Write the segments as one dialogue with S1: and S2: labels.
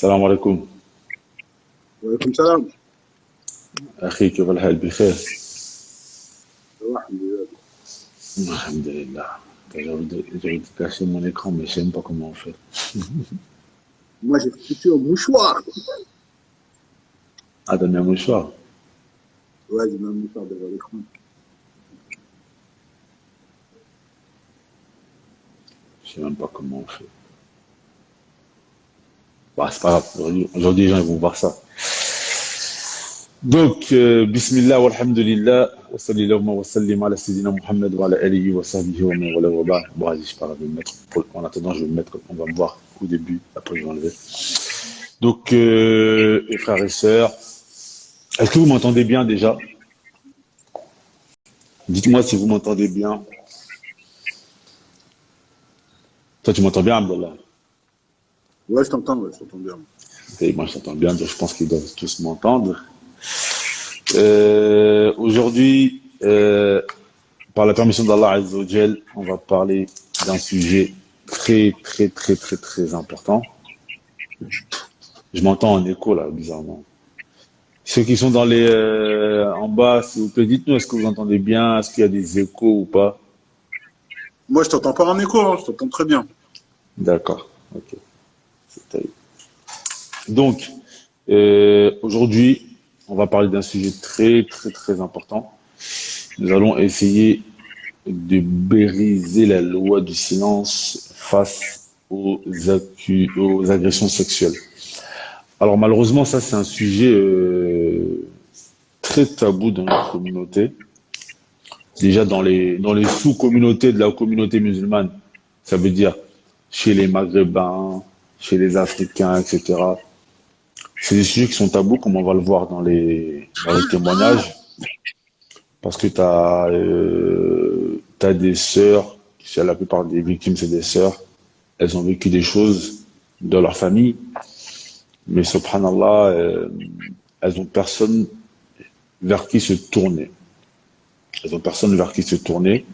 S1: السلام عليكم.
S2: وعليكم السلام.
S1: أخي كيف الحال بخير؟
S2: الحمد لله.
S1: Alhamdulillah. J'ai caché mon écran, mais je sais même pas comment on fait.
S2: Moi, j'ai foutu un mouchoir.
S1: Ah, t'as mis un mouchoir?
S2: Ouais, j'ai mis un mouchoir devant l'écran.
S1: Je sais même pas comment on fait. Bah, c'est pas grave. Aujourd'hui, les gens ils vont voir ça. Donc, Bismillah, walhamdulillah, wa sallallahu wa sallim ala Sayyidina Muhammad wa ala alihi wa sahbihi wa man wala wa ba'd. Bon, vas-y, je parle, je vais me mettre. En attendant, je vais me mettre, on va me voir au début, après je vais enlever. Donc, et frères et sœurs, est-ce que vous m'entendez bien déjà? Dites-moi si vous m'entendez bien. Toi, tu m'entends bien, Abdallah?
S2: Ouais, je t'entends bien.
S1: Et moi, je t'entends bien, donc je pense qu'ils doivent tous m'entendre. Aujourd'hui, par la permission d'Allah Azza wa Jal, on va parler d'un sujet très important. Je m'entends en écho là, bizarrement. Ceux qui sont dans les en bas, s'il vous plaît, dites-nous, est-ce que vous entendez bien? Est-ce qu'il y a des échos ou pas?
S2: Moi, je t'entends pas en écho, hein, je t'entends très bien.
S1: D'accord. Ok. Donc, aujourd'hui, on va parler d'un sujet très important. Nous allons essayer de briser la loi du silence face aux agressions sexuelles. Alors malheureusement, ça c'est un sujet très tabou dans notre communauté. Déjà dans les sous-communautés de la communauté musulmane, ça veut dire chez les Maghrébins, chez les Africains, etc. C'est des sujets qui sont tabous, comme on va le voir dans les témoignages, parce que t'as des sœurs, la plupart des victimes c'est des sœurs, elles ont vécu des choses dans leur famille, mais subhanallah, elles ont personne vers qui se tourner. Elles ont personne vers qui se tourner.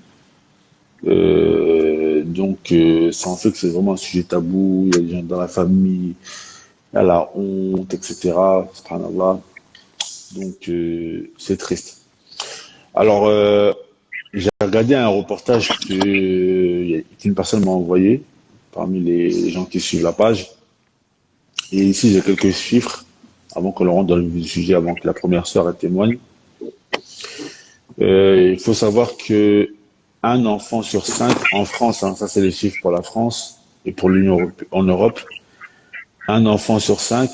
S1: Donc, ça en fait que c'est vraiment un sujet tabou. Il y a des gens dans la famille, il y a la honte, etc. Subhanallah. Donc, c'est triste. Alors, j'ai regardé un reportage qu'une personne m'a envoyé parmi les gens qui suivent la page. Et ici, j'ai quelques chiffres avant que l'on rentre dans le vif du sujet, avant que la première sœur elle témoigne. Il faut savoir que un enfant sur cinq en France, hein, ça c'est les chiffres pour la France et pour l'Union en Europe, un enfant sur cinq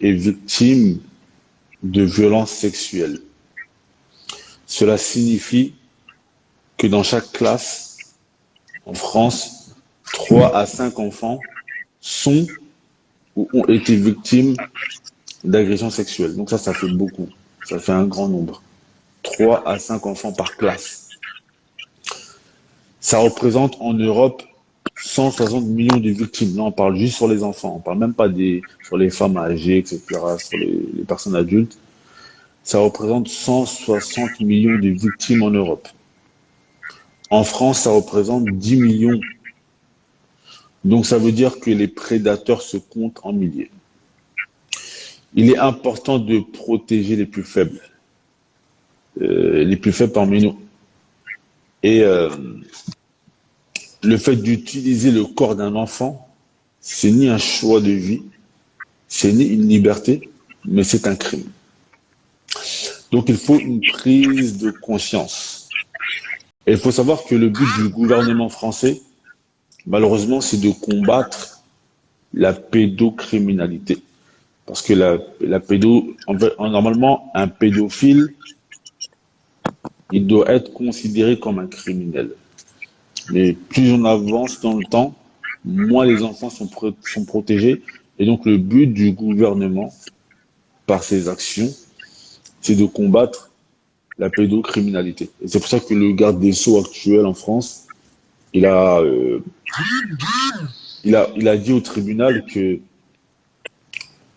S1: est victime de violences sexuelles. Cela signifie que dans chaque classe en France, 3 à 5 enfants sont ou ont été victimes d'agressions sexuelles. Donc ça fait beaucoup. Ça fait un grand nombre. 3 à 5 enfants par classe. Ça représente en Europe 160 millions de victimes. Là, on parle juste sur les enfants. On parle même pas sur les femmes âgées, etc., sur les personnes adultes. Ça représente 160 millions de victimes en Europe. En France, ça représente 10 millions. Donc, ça veut dire que les prédateurs se comptent en milliers. Il est important de protéger les plus faibles parmi nous. Et le fait d'utiliser le corps d'un enfant, c'est ni un choix de vie, c'est ni une liberté, mais c'est un crime. Donc il faut une prise de conscience. Et il faut savoir que le but du gouvernement français, malheureusement, c'est de combattre la pédocriminalité. Parce que normalement, un pédophile, il doit être considéré comme un criminel. Mais plus on avance dans le temps, moins les enfants sont protégés. Et donc le but du gouvernement, par ses actions, c'est de combattre la pédocriminalité. Et c'est pour ça que le garde des Sceaux actuel en France, il a, euh, il a dit au tribunal que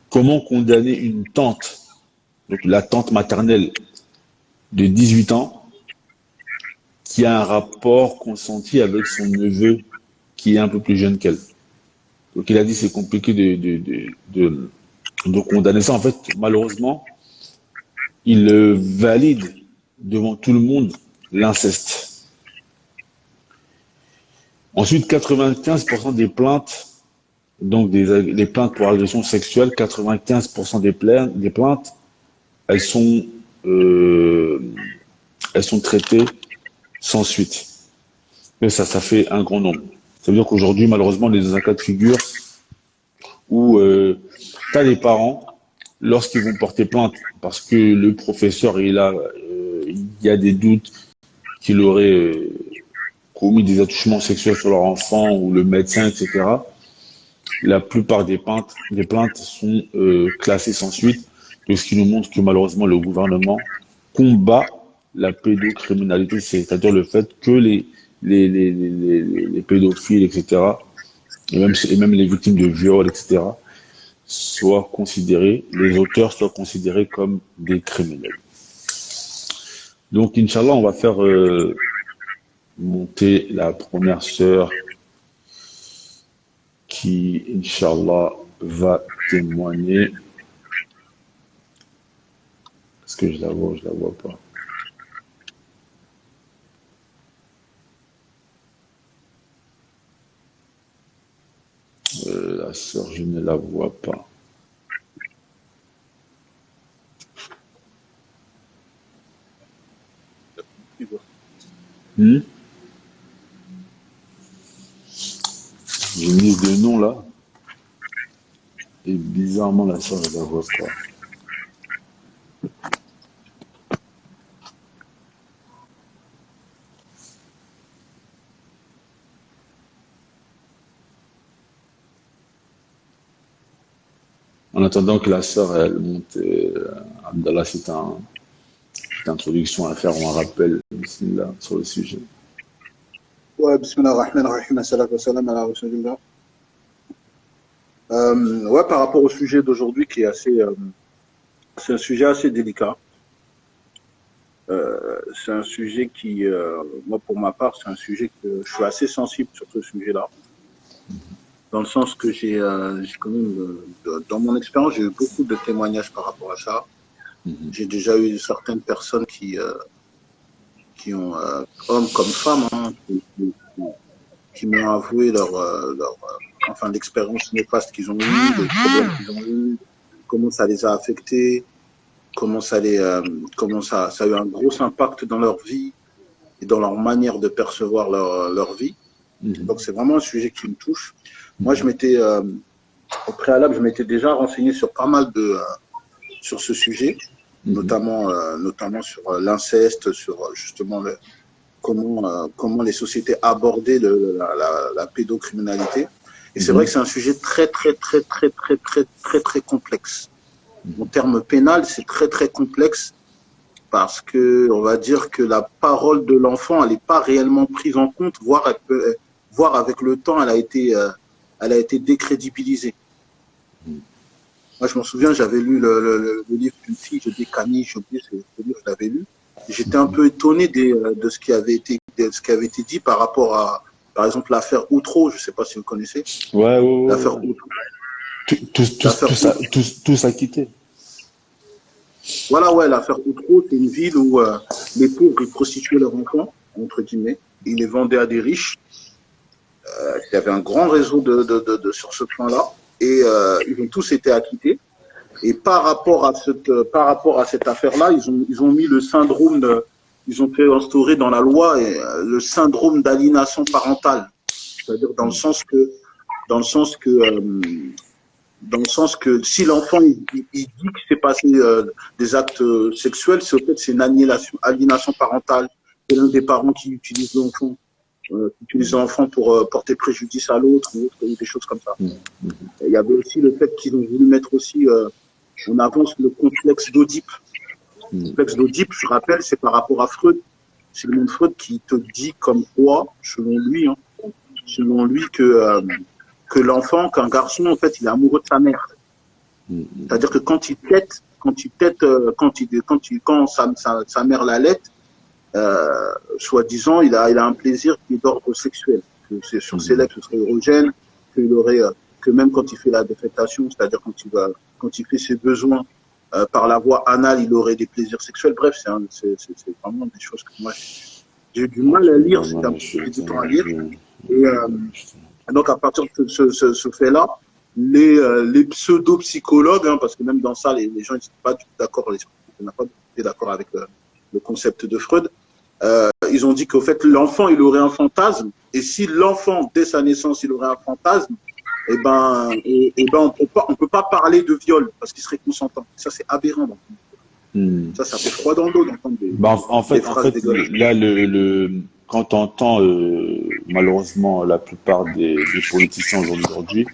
S1: comment condamner une tante, donc la tante maternelle de 18 ans, qui a un rapport consenti avec son neveu qui est un peu plus jeune qu'elle. Donc il a dit c'est compliqué de condamner ça. En fait, malheureusement, il valide devant tout le monde l'inceste. Ensuite, 95% des plaintes, donc des plaintes pour agression sexuelle, 95% des plaintes, elles sont, euh, elles sont traitées sans suite. Et ça fait un grand nombre. Ça veut dire qu'aujourd'hui, malheureusement, on est dans un cas de figure où tu as des parents, lorsqu'ils vont porter plainte, parce que le professeur est là, il y a des doutes qu'il aurait commis des attouchements sexuels sur leur enfant ou le médecin, etc. La plupart des plaintes sont classées sans suite, ce qui nous montre que malheureusement le gouvernement combat la pédocriminalité, c'est-à-dire le fait que les pédophiles, etc., et même les victimes de viols, etc., soient considérés, les auteurs soient considérés comme des criminels. Donc, Inch'Allah, on va faire monter la première sœur qui, Inch'Allah, va témoigner. Est-ce que je la vois pas. La sœur, je ne la vois pas. Hmm? J'ai une liste de noms là. Et bizarrement, la sœur, je la vois pas. En attendant que la sœur, elle monte, Abdallah, c'est une introduction à faire ou un rappel bismillah, sur le sujet.
S2: Ouais, bismillah ar-Rahman ar-Rahim, assalatu wassalam ala rasulillah. Ouais, par rapport au sujet d'aujourd'hui qui est assez, c'est un sujet assez délicat. C'est un sujet qui, moi pour ma part, c'est un sujet que je suis assez sensible sur ce sujet-là. Dans le sens que j'ai quand même, dans mon expérience, j'ai eu beaucoup de témoignages par rapport à ça. J'ai déjà eu certaines personnes qui ont, hommes comme femmes, hein, qui m'ont avoué enfin, l'expérience néfaste qu'ils ont eue, les problèmes qu'ils ont eus, comment ça les a affectés, comment ça a eu un gros impact dans leur vie et dans leur manière de percevoir leur vie. Donc c'est vraiment un sujet qui me touche. Moi, au préalable, je m'étais déjà renseigné sur pas mal sur ce sujet, notamment sur l'inceste, sur justement comment les sociétés abordaient la pédocriminalité. Et c'est vrai que c'est un sujet très, très, très, très, très, très, très, très complexe. En termes pénal, c'est très, très complexe parce que on va dire que la parole de l'enfant, elle n'est pas réellement prise en compte, voire avec le temps, elle a été décrédibilisée. Moi, je m'en souviens, j'avais lu le livre d'une fille, je dis Camille, j'ai oublié ce livre, je l'avais lu. J'étais un peu étonné de ce qui avait été dit par rapport à, par exemple, l'affaire Outreau, je ne sais pas si vous connaissez.
S1: Ouais.
S2: L'affaire Outreau.
S1: Tous acquittés.
S2: Voilà, ouais, l'affaire Outreau, c'est une ville où les pauvres, ils prostituaient leurs enfants, entre guillemets, ils les vendaient à des riches. Il y avait un grand réseau sur ce plan-là, et ils ont tous été acquittés. Et par rapport à cette affaire-là, ils ont mis le syndrome ils ont fait instaurer dans la loi le syndrome d'aliénation parentale, c'est-à-dire dans le sens que si l'enfant il dit qu'il s'est passé des actes sexuels, c'est une aliénation parentale. C'est l'un des parents qui utilise l'enfant pour porter préjudice à l'autre ou des choses comme ça. Il y avait aussi le fait qu'ils ont voulu mettre aussi on avance le complexe d'Oedipe. Le complexe d'Oedipe, je rappelle, c'est par rapport à Freud. C'est le monde Freud qui te dit comme quoi, selon lui, que l'enfant, qu'un garçon, en fait, il est amoureux de sa mère. C'est-à-dire que quand sa mère l'allait, soi-disant, il a un plaisir qui est d'ordre sexuel. Que sur ses lèvres, ce serait érogène, que que même quand il fait la défécation, c'est-à-dire quand il fait ses besoins par la voie anale, il aurait des plaisirs sexuels. Bref, c'est vraiment des choses que moi j'ai eu du mal à lire, c'était un peu j'ai du temps à lire. Et donc à partir de ce fait-là, les pseudo-psychologues, hein, parce que même dans ça, les gens ne sont pas du tout d'accord, on n'a pas été d'accord avec le concept de Freud. Ils ont dit qu'au fait, l'enfant, il aurait un fantasme, et si l'enfant, dès sa naissance, il aurait un fantasme, on peut pas parler de viol parce qu'il serait consentant. Ça, c'est aberrant. Ça fait froid dans le dos d'entendre
S1: En
S2: des
S1: fait,
S2: phrases dégueulasses.
S1: là, quand on entend malheureusement la plupart des politiciens aujourd'hui,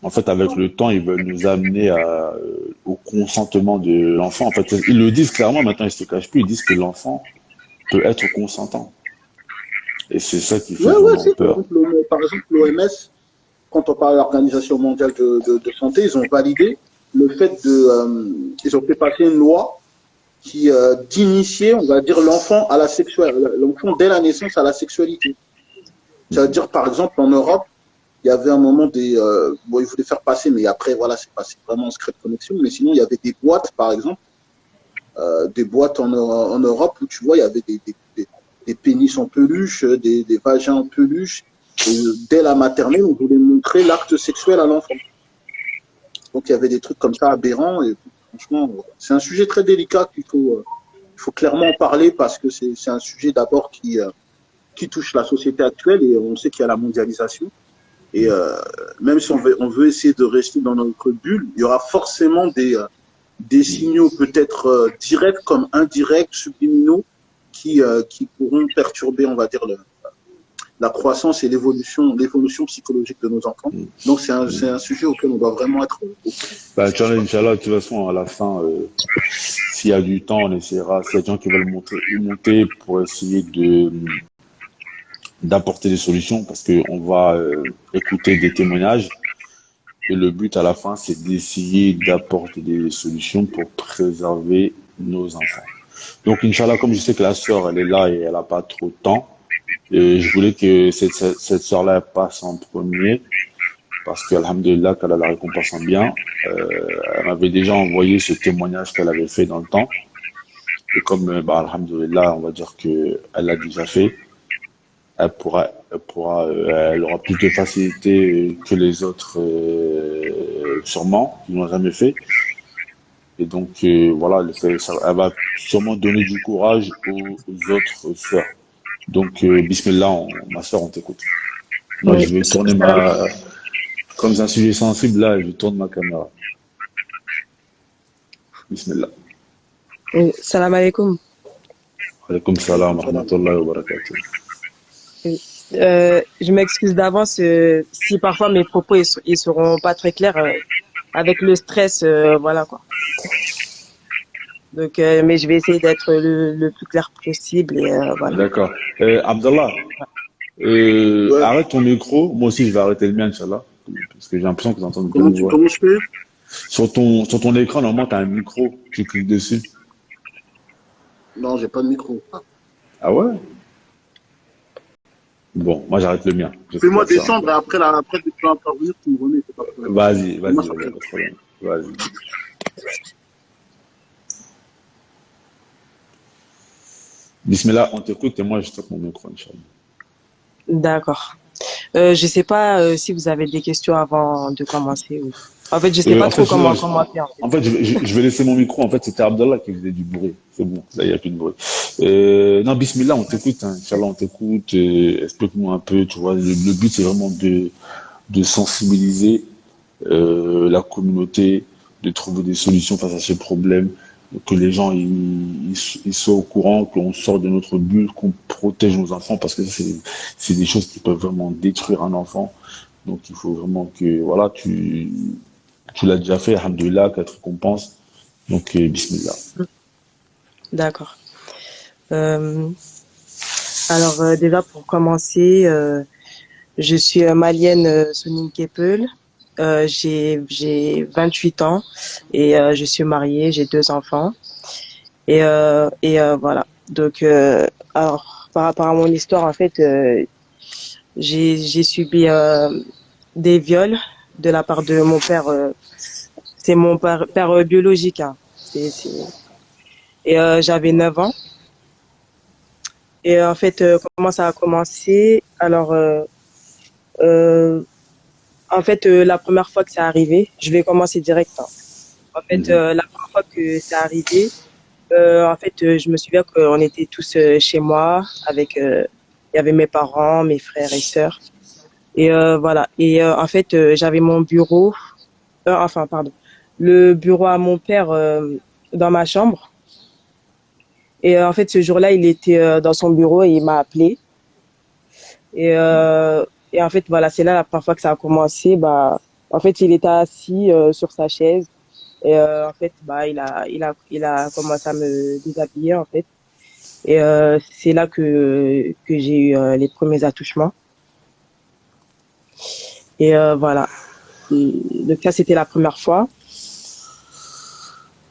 S1: en fait, avec le temps, ils veulent nous amener au consentement de l'enfant. En fait, ils le disent clairement maintenant, ils se cachent plus, ils disent que l'enfant peut être consentant. Et c'est ça qui fait
S2: Ouais,
S1: vraiment
S2: c'est
S1: peur.
S2: par exemple, l'OMS, quand on parle de l'Organisation mondiale de santé, ils ont validé le fait ils ont fait passer une loi qui d'initier, on va dire, l'enfant à la sexualité, l'enfant dès la naissance à la sexualité. Ça veut dire, par exemple, en Europe, il y avait un moment bon, ils voulaient faire passer, mais après, voilà, c'est passé vraiment en secret de connexion. Mais sinon, il y avait des boîtes, par exemple, des boîtes en Europe où tu vois, il y avait des pénis en peluche, des vagins en peluche. Et dès la maternelle, on voulait montrer l'acte sexuel à l'enfant. Donc, il y avait des trucs comme ça aberrants. Et franchement, c'est un sujet très délicat il faut clairement en parler parce que c'est un sujet d'abord qui touche la société actuelle et on sait qu'il y a la mondialisation. Et même si on veut essayer de rester dans notre bulle, il y aura forcément des signaux peut-être directs comme indirects, subliminaux, qui pourront perturber, on va dire, la croissance et l'évolution psychologique de nos enfants. Donc c'est un sujet auquel on doit vraiment être au
S1: Bah, Inch'Allah, de toute façon, à la fin, s'il y a du temps, on essaiera. S'il y a des gens qui veulent monter pour essayer d'apporter des solutions, parce qu'on va écouter des témoignages. Et le but à la fin, c'est d'essayer d'apporter des solutions pour préserver nos enfants. Donc, Inch'Allah, comme je sais que la sœur, elle est là et elle n'a pas trop de temps, je voulais que cette sœur-là passe en premier, parce qu'Alhamdulillah, qu'elle a la récompense en bien. Elle m'avait déjà envoyé ce témoignage qu'elle avait fait dans le temps. Et comme, Alhamdulillah, on va dire que elle l'a déjà fait, elle aura plus de facilité que les autres, sûrement, qui n'ont jamais fait. Et donc, voilà, elle va sûrement donner du courage aux autres sœurs. Donc, Bismillah, ma sœur, on t'écoute. Moi,
S3: Oui,
S1: je vais tourner comme c'est un sujet sensible, là, je tourne ma caméra. Bismillah.
S3: salam alaikum.
S1: Alaykoum salam wa rahmatullahi wa barakatuh.
S3: Oui. Je m'excuse d'avance si parfois mes propos ils seront pas très clairs avec le stress, voilà quoi. Donc, mais je vais essayer d'être le plus clair possible et voilà.
S1: D'accord. Abdallah,
S2: Ouais.
S1: arrête ton micro. Moi aussi, je vais arrêter le mien, Inch'Allah. Parce que j'ai l'impression que vous entendez bien mes voix.
S2: Comment je fais?
S1: Sur ton écran, normalement, tu as un micro. Tu cliques dessus.
S2: Non, j'ai pas de micro.
S1: Ah ouais? Bon, moi, j'arrête le mien. Je sais
S2: Fais-moi
S1: pas ça.
S2: descendre et après que tu vas intervenir, tu me remets, c'est pas de problème.
S1: Vas-y,
S2: Moi,
S1: vas-y,
S2: ça
S1: vas-y,
S2: fait.
S1: pas de problème. Vas-y. Bismillah, on t'écoute et moi, je stoppe mon micro, Inch'Allah.
S3: D'accord. Je sais pas si vous avez des questions avant de commencer. En fait, je sais pas
S1: En
S3: trop
S1: fait,
S3: comment commencer en fait.
S1: en fait, je vais laisser mon micro. En fait, c'était Abdallah qui faisait du bruit. C'est bon, là, il n'y a plus de bruit. Non, Bismillah, on t'écoute. Hein. Inch'Allah, on t'écoute. Explique-nous un peu. Tu vois, le but, c'est vraiment de sensibiliser la communauté, de trouver des solutions face à ce problème, que les gens ils soient au courant, qu'on sort de notre bulle, qu'on protège nos enfants, parce que c'est des choses qui peuvent vraiment détruire un enfant. Donc, il faut vraiment que, voilà, tu l'as déjà fait, alhamdoulilah, 4 récompenses. Donc, bismillah.
S3: D'accord. Euh, alors déjà pour commencer, je suis malienne Sonin Kepeul. J'ai 28 ans et je suis mariée, j'ai 2 enfants et voilà. Donc alors par rapport à mon histoire en fait, j'ai subi des viols de la part de mon père. C'est mon père biologique. Hein. Et j'avais 9 ans. Et en fait, comment ça a commencé? Alors, euh, en fait, la première fois que c'est arrivé, je vais commencer direct. Hein. En fait,
S1: Mhm.
S3: la première fois que c'est arrivé, en fait, je me souviens qu'on était tous chez moi avec, il y avait mes parents, mes frères et sœurs. Et voilà. Et en fait, j'avais mon bureau, enfin, pardon, le bureau à mon père dans ma chambre. Et en fait, ce jour-là, il était dans son bureau et il m'a appelé. Et, en fait, voilà, c'est là la première fois que ça a commencé. Bah, en fait, il était assis sur sa chaise. Et en fait, bah, il a commencé à me déshabiller, en fait. Et c'est là que j'ai eu les premiers attouchements. Et voilà. Et, donc ça, c'était la première fois.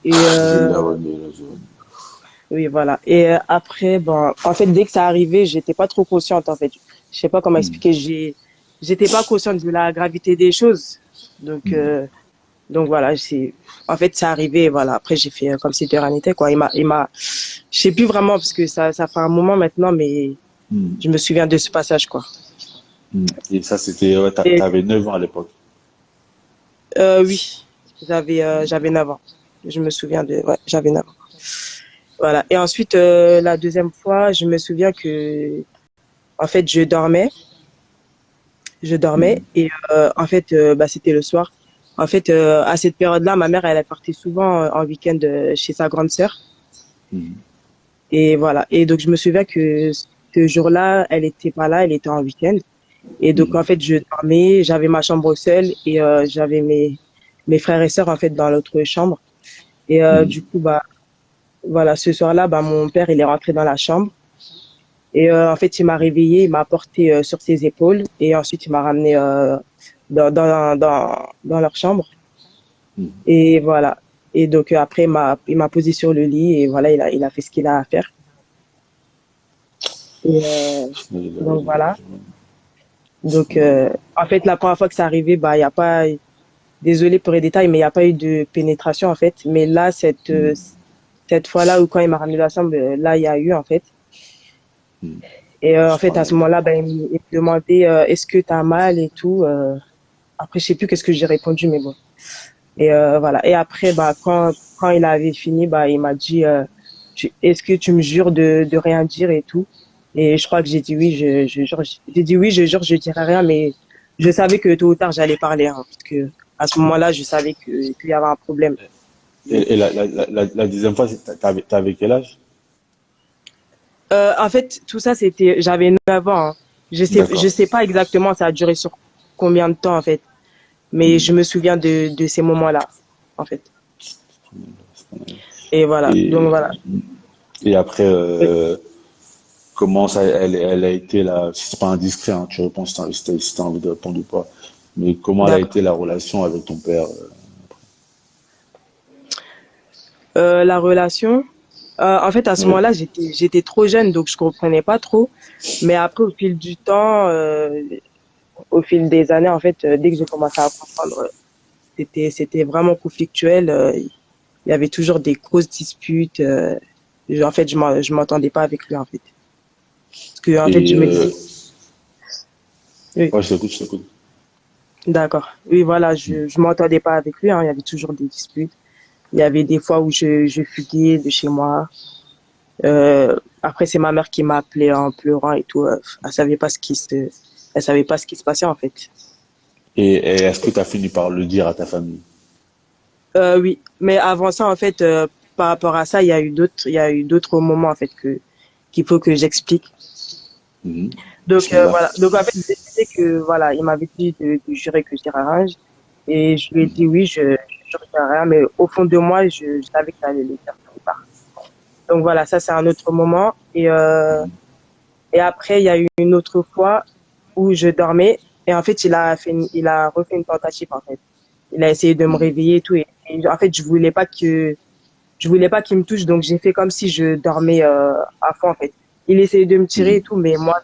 S3: Et
S1: Je l'ai remis, là, je l'ai remis.
S3: oui, voilà. Et après, bon, en fait, dès que ça arrivait, j'étais pas trop consciente, en fait. Je sais pas comment
S1: Mhm.
S3: expliquer. J'étais pas consciente de la gravité des choses. Donc,
S1: Mhm.
S3: voilà, en fait, ça arrivait, voilà. Après, j'ai fait comme si de rien n'était, quoi. Je sais plus vraiment parce que ça fait un moment maintenant, mais
S1: Mhm.
S3: je me souviens de ce passage, quoi.
S1: Mhm. Et ça, c'était, ouais,
S3: Et,
S1: t'avais 9 ans à l'époque.
S3: oui, j'avais 9 ans. Je me souviens ouais, j'avais 9 ans. Voilà. Et ensuite, la deuxième fois, je me souviens que, en fait, je dormais
S1: Mhm.
S3: et en fait bah c'était le soir. En fait à cette période-là, ma mère elle partait souvent en week-end chez sa grande sœur
S1: Mhm.
S3: et voilà. Et donc je me souviens que ce jour-là, elle était pas là, elle était en week-end et donc en
S1: Mhm.
S3: fait je dormais, j'avais ma chambre seule et j'avais mes frères et sœurs en fait dans l'autre chambre et
S1: Mhm.
S3: du coup bah voilà, ce soir-là bah mon père il est rentré dans la chambre et en fait il m'a réveillée, il m'a porté sur ses épaules et ensuite il m'a ramené dans leur chambre.
S1: Mhm.
S3: Et voilà. Et donc après, il m'a posé sur le lit et voilà, il a fait ce qu'il a à faire. Et donc voilà. Donc en fait, la première fois que c'est arrivé, bah il y a pas, désolé pour les détails, mais il y a pas eu de pénétration en fait. Mais là,
S1: Mhm.
S3: cette fois-là où quand il m'a ramené dans la chambre, là il y a eu en fait.
S1: Mhm.
S3: Et en
S1: Je
S3: fait, à
S1: parlais.
S3: ce moment-là, ben, il me demandait est-ce que t'as mal et tout. Après, je sais plus qu'est-ce que j'ai répondu, mais bon. Et voilà. Et après, bah, quand il avait fini, bah, il m'a dit, est-ce que tu me jures de rien dire et tout? Et je crois que j'ai dit oui, je jure. J'ai dit oui, je jure, je dirai rien, mais je savais que tôt ou tard, j'allais parler, hein, parce que à ce moment-là, je savais qu'il y avait un problème.
S1: Et la deuxième fois, t'avais quel âge?
S3: En fait, tout ça, j'avais 9 ans. Hein. Je
S1: D'accord.
S3: sais pas exactement ça a duré sur combien de temps, en fait, mais je me souviens de ces moments-là, en fait. Et voilà. Donc
S1: Et,
S3: voilà.
S1: et après, comment ça, elle a été là, si c'est pas indiscret, hein, tu réponds si t'as envie de répondre ou pas. Mais comment elle a
S3: D'accord.
S1: été la relation avec ton père?
S3: La relation, en fait, à ce
S1: Oui.
S3: moment-là, j'étais trop jeune, donc je comprenais pas trop. Mais après, au fil du temps, au fil des années, en fait, dès que j'ai commencé à comprendre, c'était vraiment conflictuel. Il y avait toujours des grosses disputes. En fait, je m'entendais pas avec lui, en fait. Parce que, en fait, je
S1: Et
S3: me disais, oui,
S1: ouais, je t'écoute, je t'écoute.
S3: d'accord. Oui, voilà, je m'entendais pas avec lui, hein. Il y avait toujours des disputes. Il y avait des fois où je fuguais de chez moi. Après, c'est ma mère qui m'a appelé en pleurant et tout. Elle savait pas ce qui se passait en fait.
S1: Et est-ce que tu as fini par le dire à ta famille?
S3: Oui, mais avant ça, en fait, par rapport à ça, il y a eu d'autres moments en fait qu'il faut que j'explique.
S1: Mhm.
S3: Donc
S1: Bismillah.
S3: voilà. Donc en fait, je disais que voilà, il m'avait dit de jurer que je dirais rien, et je lui ai dit oui, je dirais rien, mais au fond de moi, je savais que ça allait le dire tôt ou tard. Donc voilà, ça c'est un autre moment. Et après, il y a eu une autre fois où je dormais et en fait, il a refait une tentative en fait. Il a essayé de me
S1: Mhm.
S3: réveiller et tout et en fait, je voulais pas qu'il me touche donc j'ai fait comme si je dormais à fond en fait. Il essayait de me tirer
S1: Mhm.
S3: et tout mais moi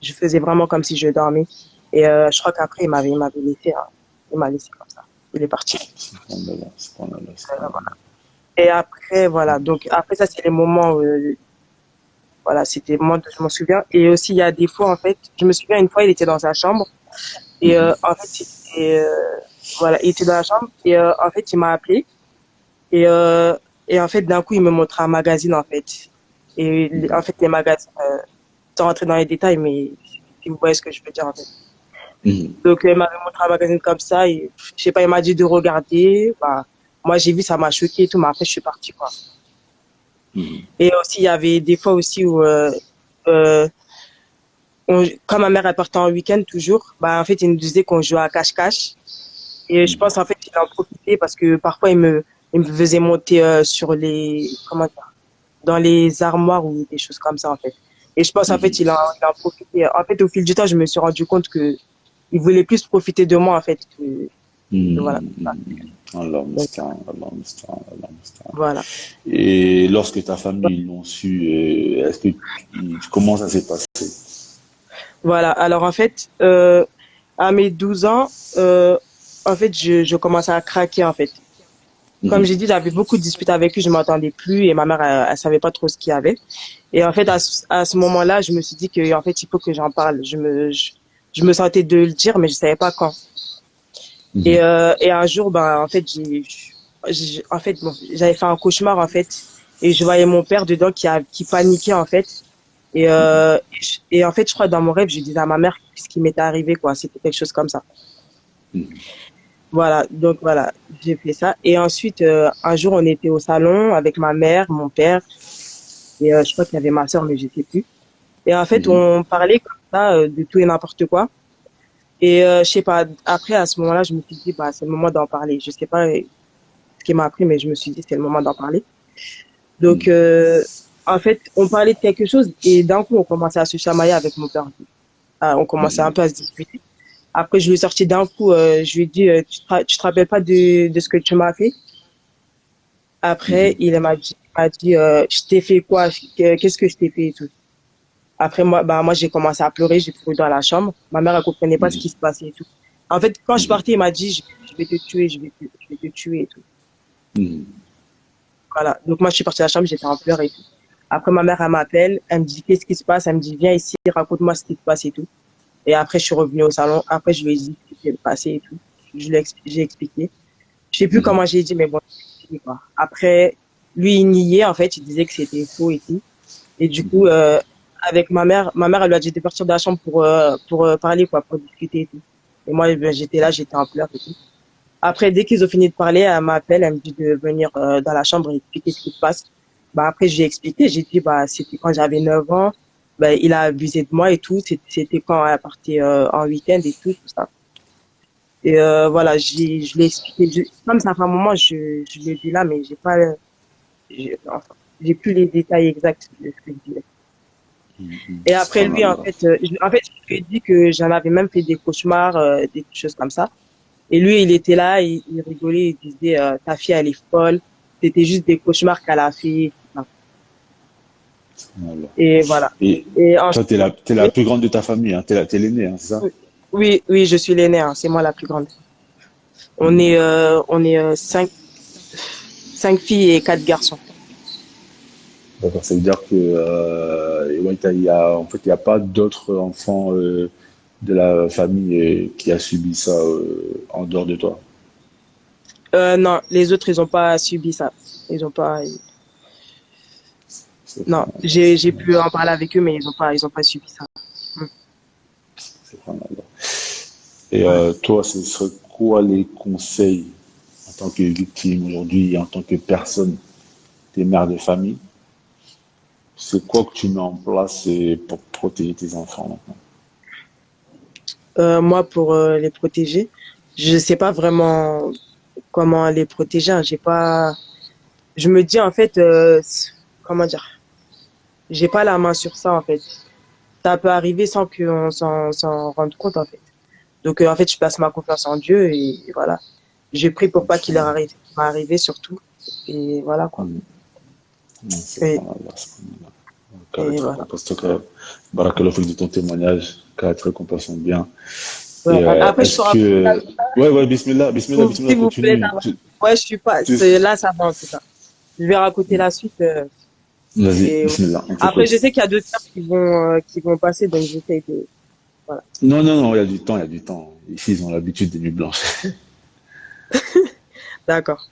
S3: je faisais vraiment comme si je dormais. Et je crois qu'après, il m'avait laissé, hein. Il m'a laissé comme ça. Il est parti.
S1: Subhanallah, subhanallah,
S3: Voilà.
S1: subhanallah.
S3: Et après, voilà. Donc, après ça, c'est les moments où, voilà, c'était moi, je m'en souviens. Et aussi, il y a des fois, en fait, je me souviens, une fois, il était dans sa chambre. Et en fait, voilà, il était dans la chambre. Et en fait, il m'a appelé. Et, et en fait, d'un coup, il me montre un magazine, en fait. Et en fait, les magazines, sans rentrer dans les détails, mais si vous voyez ce que je veux dire, en fait.
S1: Mhm.
S3: Donc, il m'avait montré un magazine comme ça. Et, je sais pas, il m'a dit de regarder. Bah, moi, j'ai vu, ça m'a choqué et tout. Mais après, je suis partie, quoi.
S1: Mhm.
S3: Et aussi, il y avait des fois aussi où, euh, quand ma mère elle partait en week-end toujours, bah en fait il nous disait qu'on jouait à cache-cache. Et je
S1: Mhm.
S3: pense en fait qu'il en profitait parce que parfois il me faisait monter sur les comment dire, dans les armoires ou des choses comme ça en fait. Et je pense en fait
S1: Mhm.
S3: il en profitait. En fait au fil du temps je me suis rendu compte que il voulait plus profiter de moi en fait que voilà.
S1: Allah
S3: Donc
S1: musta'an, Allah musta'an, Allah musta'an.
S3: voilà.
S1: Et lorsque ta famille l'ont su, comment ça s'est passé?
S3: Voilà. Alors en fait à mes 12 ans en fait je commençais à craquer en fait. Comme
S1: Mhm.
S3: j'ai dit, j'avais beaucoup de disputes avec lui, je m'entendais plus et ma mère, elle savait pas trop ce qu'il y avait. Et en fait, à ce moment-là, je me suis dit que, en fait, il faut que j'en parle. Je me sentais de le dire, mais je savais pas quand.
S1: Mhm.
S3: Et un jour, ben, en fait, en fait, bon, j'avais fait un cauchemar, en fait, et je voyais mon père dedans qui paniquait, en fait. Et en fait, je crois, dans mon rêve, je disais à ma mère ce qui m'était arrivé, quoi. C'était quelque chose comme ça.
S1: Mhm.
S3: Voilà, donc voilà, j'ai fait ça. Et ensuite, un jour, on était au salon avec ma mère, mon père, et je crois qu'il y avait ma sœur, mais je sais plus. Et en fait,
S1: Mhm.
S3: on parlait comme ça de tout et n'importe quoi. Et je sais pas, après, à ce moment-là, je me suis dit, bah, c'est le moment d'en parler. Je sais pas ce qui m'a appris, mais je me suis dit, c'est le moment d'en parler. Donc,
S1: Mhm.
S3: en fait, on parlait de quelque chose et d'un coup, on commençait à se chamailler avec mon père. On commençait un
S1: Mhm.
S3: peu à se disputer. Après, je lui ai sorti d'un coup, je lui ai dit, tu te rappelles pas de ce que tu m'as fait? Après,
S1: Mhm.
S3: il m'a dit je t'ai fait quoi? Qu'est-ce que je t'ai fait et tout. Après, moi, j'ai commencé à pleurer, j'ai couru dans la chambre. Ma mère, elle comprenait pas ce
S1: Mhm.
S3: qui se passait et tout. En fait, quand je
S1: Mhm.
S3: partais, il m'a dit, je vais te tuer, je vais te tuer et tout.
S1: Mhm.
S3: Voilà. Donc, moi, je suis partie de la chambre, j'étais en pleurs et tout. Après, ma mère, elle m'appelle, elle me dit, qu'est-ce qui se passe? Elle me dit, viens ici, raconte-moi ce qui se passe et tout. Et après, je suis revenue au salon. Après, je lui ai dit ce qui s'est passé et tout. J'ai expliqué. Je sais plus
S1: Mhm.
S3: comment j'ai dit, mais bon, j'ai expliqué, quoi. Après, lui, il niait, en fait, il disait que c'était faux et tout. Et du coup, avec ma mère, elle lui a dit de partir de la chambre pour parler, quoi, pour discuter et tout. Et moi, ben, j'étais là, j'étais en pleurs et tout. Après, dès qu'ils ont fini de parler, elle m'appelle, elle me dit de venir dans la chambre et expliquer ce qui se passe. Bah, après, j'ai expliqué, j'ai dit, bah, c'était quand j'avais 9 ans, bah, il a abusé de moi et tout. C'était quand elle partait en week-end et tout, tout ça. Et voilà, je l'ai expliqué. Comme ça fait un moment, je l'ai dit là, mais enfin, j'ai plus les détails exacts de ce que je disais.
S1: Mhm.
S3: Et après lui,
S1: Subhanallah.
S3: en fait, je lui ai dit que j'en avais même fait des cauchemars, des choses comme ça. Et lui, il était là, il rigolait, il disait, ta fille, elle est folle. C'était juste des cauchemars qu'elle a fait.
S1: Subhanallah.
S3: Et voilà.
S1: Et
S3: Et
S1: toi,
S3: ensuite,
S1: t'es la
S3: oui,
S1: plus grande de ta famille, hein. T'es l'aînée, hein, c'est ça?
S3: oui, je suis l'aînée, hein, c'est moi la plus grande.
S1: Mhm.
S3: On est cinq filles et quatre garçons.
S1: D'accord, ça veut dire que ouais, en fait, il n'y a pas d'autres enfants de la famille qui a subi ça en dehors de toi.
S3: Non, les autres, ils ont pas subi ça. Ils ont pas,
S1: C'est
S3: non,
S1: vraiment,
S3: j'ai pu en parler avec eux, mais ils ont pas subi ça. Mm.
S1: c'est vraiment. Et
S3: Ouais.
S1: toi, ce serait quoi les conseils en tant que victime aujourd'hui, en tant que personne, t'es mère de famille? C'est quoi que tu mets en place pour protéger tes enfants maintenant?
S3: Moi, pour les protéger, je sais pas vraiment comment les protéger, hein. J'ai pas, je me dis en fait, comment dire, j'ai pas la main sur ça en fait. Ça peut arriver sans qu'on s'en rende compte en fait. Donc en fait, je place ma confiance en Dieu et voilà. J'ai pris pour pas qu'il leur arrive, m'arriver surtout. Et voilà quoi.
S1: Hmm. Non, c'est
S3: Et,
S1: vraiment là, c'est vraiment là.
S3: et
S1: Carré,
S3: voilà.
S1: parce que Barakallahu fik de ton témoignage. Quatre récompenses bien.
S3: Ouais.
S1: Et
S3: Après, je
S1: est-ce
S3: peux raconter la
S1: que... Ouais, ouais, bismillah, bismillah,
S3: suite,
S1: bismillah,
S3: s'il vous plaît.
S1: continue.
S3: Ouais, je suis pas.
S1: Tu-
S3: Là, ça va en tout cas. Je vais raconter la suite.
S1: Vas-y,
S3: Et
S1: bismillah, on
S3: après,
S1: t'écoute.
S3: je sais qu'il y a d'autres heures qui vont passer, donc j'essaie de. Voilà.
S1: Non, non, non, il y a du temps, il y a du temps. Ici, ils ont l'habitude des nuits blanches.
S3: D'accord.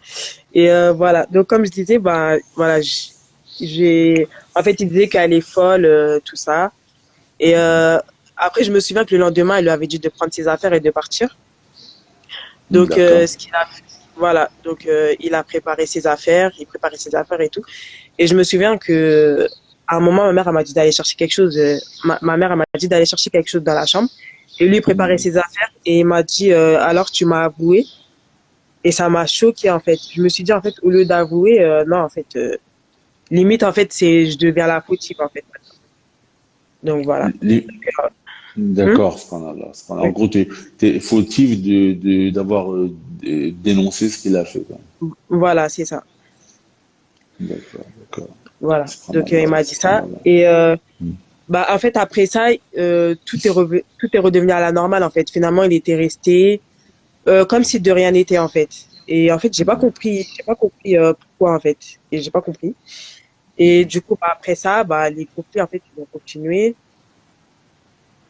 S3: Et voilà. Donc, comme je disais, bah, voilà, j'ai. En fait, il disait qu'elle est folle, tout ça. Et après, je me souviens que le lendemain, elle lui avait dit de prendre ses affaires et de partir. Donc,
S1: D'accord.
S3: voilà. Donc, il a préparé ses affaires, il préparait ses affaires et tout. Et je me souviens que à un moment, ma mère elle m'a dit d'aller chercher quelque chose. Ma mère elle m'a dit d'aller chercher quelque chose dans la chambre. Et lui il préparait ses affaires et il m'a dit alors tu m'as avoué. Et ça m'a choqué en fait. Je me suis dit en fait au lieu d'avouer, non en fait, limite en fait c'est je deviens la fautive en fait. Donc voilà.
S1: Les-
S3: Hum?
S1: D'accord, subhanallah, subhanallah. En
S3: Oui.
S1: gros, t'es fautif d'avoir dénoncé ce qu'il a fait, quoi.
S3: Voilà, c'est ça.
S1: D'accord, d'accord.
S3: Voilà. Donc il
S1: Subhanallah,
S3: m'a dit ça
S1: subhanallah.
S3: et
S1: Hmm.
S3: bah en fait après ça tout est redevenu à la normale en fait. Finalement il était resté comme si de rien n'était en fait. Et en fait, j'ai pas compris pourquoi en fait. Et j'ai pas compris. Et du coup, bah, après ça, bah, les conflits en fait, ils ont continué.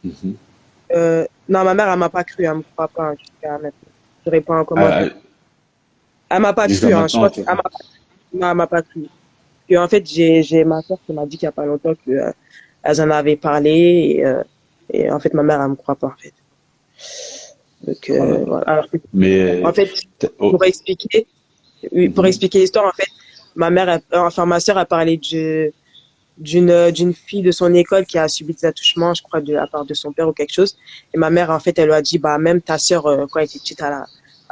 S1: Mhm.
S3: Non, ma mère, elle m'a pas cru, elle me croit pas hein, jusqu'à maintenant. Je réponds en
S1: Ah,
S3: commentaire. Elle m'a pas
S1: jusqu'à
S3: cru, hein. Je
S1: maintenant,
S3: crois qu'elle m'a non, elle m'a pas cru. Et en fait, j'ai ma soeur qui m'a dit qu'il y a pas longtemps que elles en avaient parlé et en fait, ma mère, elle me croit pas en fait. Donc
S1: subhanallah.
S3: voilà. Alors,
S1: Mais,
S3: en fait,
S1: oh,
S3: pour expliquer, oui, pour
S1: mhm.
S3: expliquer l'histoire, en fait, enfin ma sœur a parlé d'une fille de son école qui a subi des attouchements, je crois, de la part de son père ou quelque chose. Et ma mère, en fait, elle lui a dit, bah même ta sœur, quand elle était petite, elle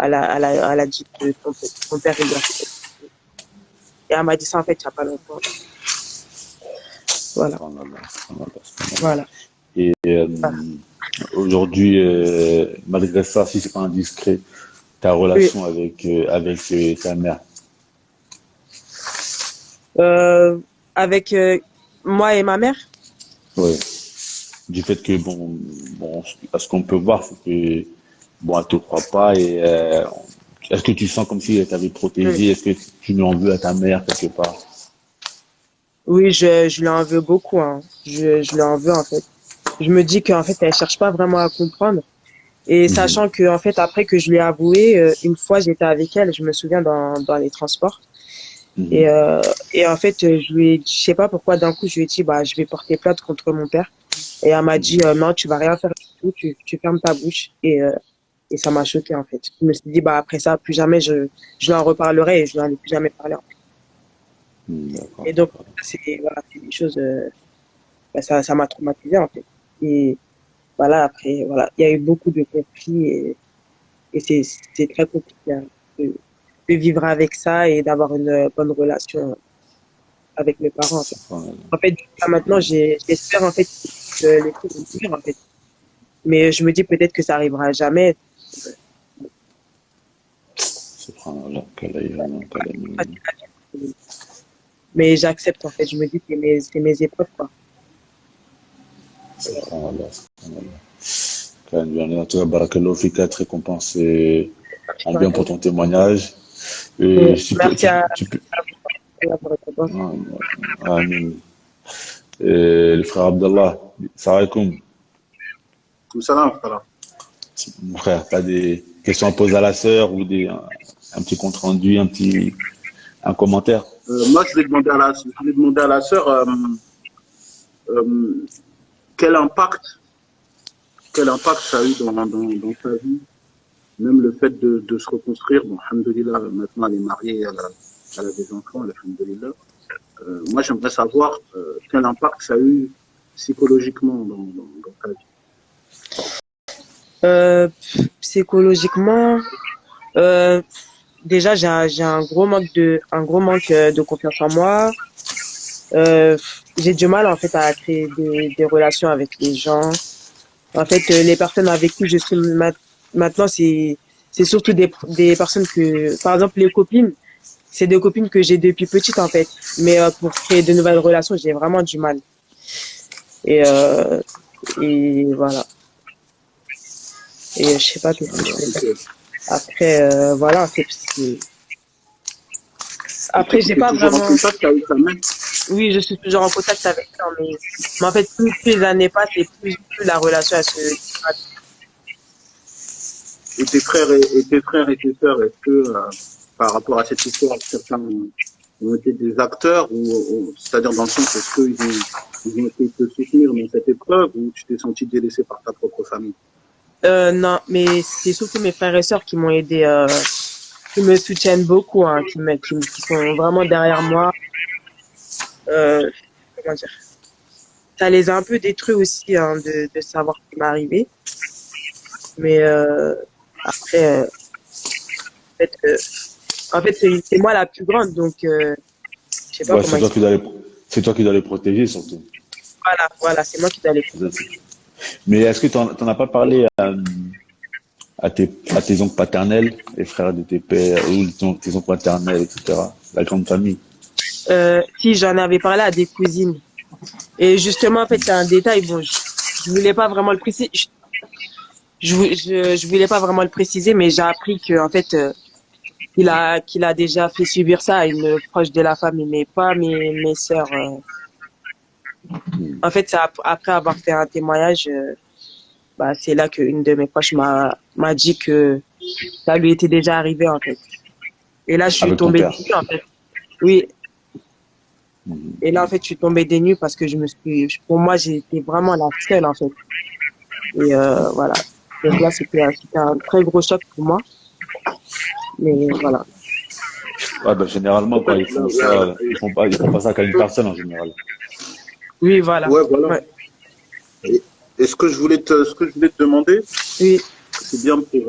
S3: a dit que ton père il lui a fait quelque chose. Et elle m'a dit ça en fait il y a pas longtemps. Voilà,
S1: Subhanallah, subhanallah, subhanallah.
S3: voilà.
S1: Et
S3: Voilà.
S1: aujourd'hui, malgré ça, si c'est pas indiscret, ta
S3: Oui.
S1: relation avec ta mère.
S3: Euh, avec moi et ma mère.
S1: Ouais. Du fait que, bon, ce qu'on peut voir, c'est que, bon, elle te croit pas et est-ce que tu sens comme si elle t'avait
S3: Oui,
S1: protégé? Est-ce que tu lui en veux à ta mère quelque part?
S3: oui, je lui en veux beaucoup. Hein. Je lui en veux en fait. Je me dis qu'en fait, elle cherche pas vraiment à comprendre. Et
S1: Mhm,
S3: sachant que, en fait, après que je lui ai avoué, une fois, j'étais avec elle, je me souviens, dans les transports.
S1: mhm.
S3: Et en fait, je sais pas pourquoi, d'un coup, je lui ai dit, bah, je vais porter plainte contre mon père. Et elle m'a dit, non, tu vas rien faire du tout, tu fermes ta bouche. Et ça m'a choqué, en fait. Je me suis dit, bah, après ça, plus jamais je lui en reparlerai et je lui en ai plus jamais parlé, en fait.
S1: D'accord,
S3: Et donc,
S1: d'accord.
S3: voilà, c'est des choses, bah, ça m'a traumatisé, en fait. Et voilà, après, voilà, il y a eu beaucoup de conflits et c'est très compliqué hein, de, de vivre avec ça et d'avoir une bonne relation avec mes parents en fait.
S1: Subhanallah,
S3: En fait, jusqu'à maintenant,
S1: subhanallah.
S3: j'espère en fait que les choses vont finir en fait. Mais je me dis peut-être que ça arrivera jamais.
S1: Subhanallah, kalayana, kalayana.
S3: Mais j'accepte en fait. Je me dis que c'est mes épreuves quoi.
S1: Subhanallah, subhanallah. En tout cas, barakallahu fika, très récompensé en bien pour ton témoignage. Tu peux,
S3: Merci à
S1: tu peux,
S3: vous pour votre réponse.
S1: Amin. Le frère Abdallah, salam alaikum.
S2: Comme ça, là, voilà.
S1: Mon frère, tu as des questions à poser à la sœur ou un petit compte rendu, un commentaire?
S2: Moi, je vais demander à la sœur euh, quel impact, quel impact ça a eu dans sa vie, même le fait de se reconstruire. Bon, alhamdoulilah, maintenant elle est mariée, elle a des enfants, alhamdoulilah. Moi, j'aimerais savoir quel impact ça a eu psychologiquement dans ta vie.
S3: Euh, psychologiquement, euh, déjà j'ai un gros manque de confiance en moi. Euh, j'ai du mal en fait à créer des relations avec les gens. En fait, les personnes avec qui je suis maintenant, c'est surtout des personnes que, par exemple, les copines, c'est des copines que j'ai depuis petite en fait. Mais pour créer de nouvelles relations, j'ai vraiment du mal. Et, euh, et voilà. Et je sais pas qu'est-ce que je peux faire.
S2: Ok.
S3: Après, voilà, après, j'ai
S2: Tu es
S3: pas
S2: toujours en
S3: vraiment.
S2: contact avec ta mère?
S3: Oui, je suis toujours en contact avec elle, mais en fait, plus les années passent et plus la relation elle se.
S2: Et tes frères et tes sœurs, est-ce que, par rapport à cette histoire, certains ont été des acteurs, c'est-à-dire dans le sens, est-ce qu'ils ont été te soutenir dans cette épreuve ou tu t'es senti délaissé par ta propre famille?
S3: Non, mais c'est surtout mes frères et sœurs qui m'ont aidé, qui me soutiennent beaucoup, hein, qui sont vraiment derrière moi. Euh, comment dire? Ça les a un peu détruits aussi, hein, de savoir ce qui m'est arrivé. Mais après, fait, en fait, c'est moi la plus grande, donc je sais pas
S1: Ouais,
S3: comment expliquer.
S1: c'est toi qui dois les protéger surtout.
S3: Voilà, c'est moi qui dois les
S1: Mais est-ce que tu n'en as pas parlé à tes oncles paternels, les frères de tes pères, ou tes oncles paternels, etc. La grande famille.
S3: Si j'en avais parlé à des cousines. Et justement, en fait, c'est un détail, bon, je voulais pas vraiment le préciser, je voulais pas vraiment le préciser, mais j'ai appris que, en fait, qu'il a déjà fait subir ça à une proche de la famille, mais pas mes sœurs. En fait, c'est après avoir fait un témoignage, bah, c'est là qu'une de mes proches m'a dit que ça lui était déjà arrivé, en fait. Et là, je suis
S1: Avec ton
S3: tombée
S1: père.
S3: des nues, en fait. Oui. Et là, en fait, je suis tombée des nues parce que pour moi, j'étais vraiment la seule, en fait. Et voilà. Donc là, c'était un très gros choc pour moi. Mais voilà.
S1: Ouais, bah, généralement, quand ils font ça, ils font pas ça qu'à une personne en général.
S3: Oui, voilà.
S2: Ouais, voilà.
S3: Ouais.
S2: Et, et ce que je voulais te demander,
S3: Oui.
S2: c'est bien pour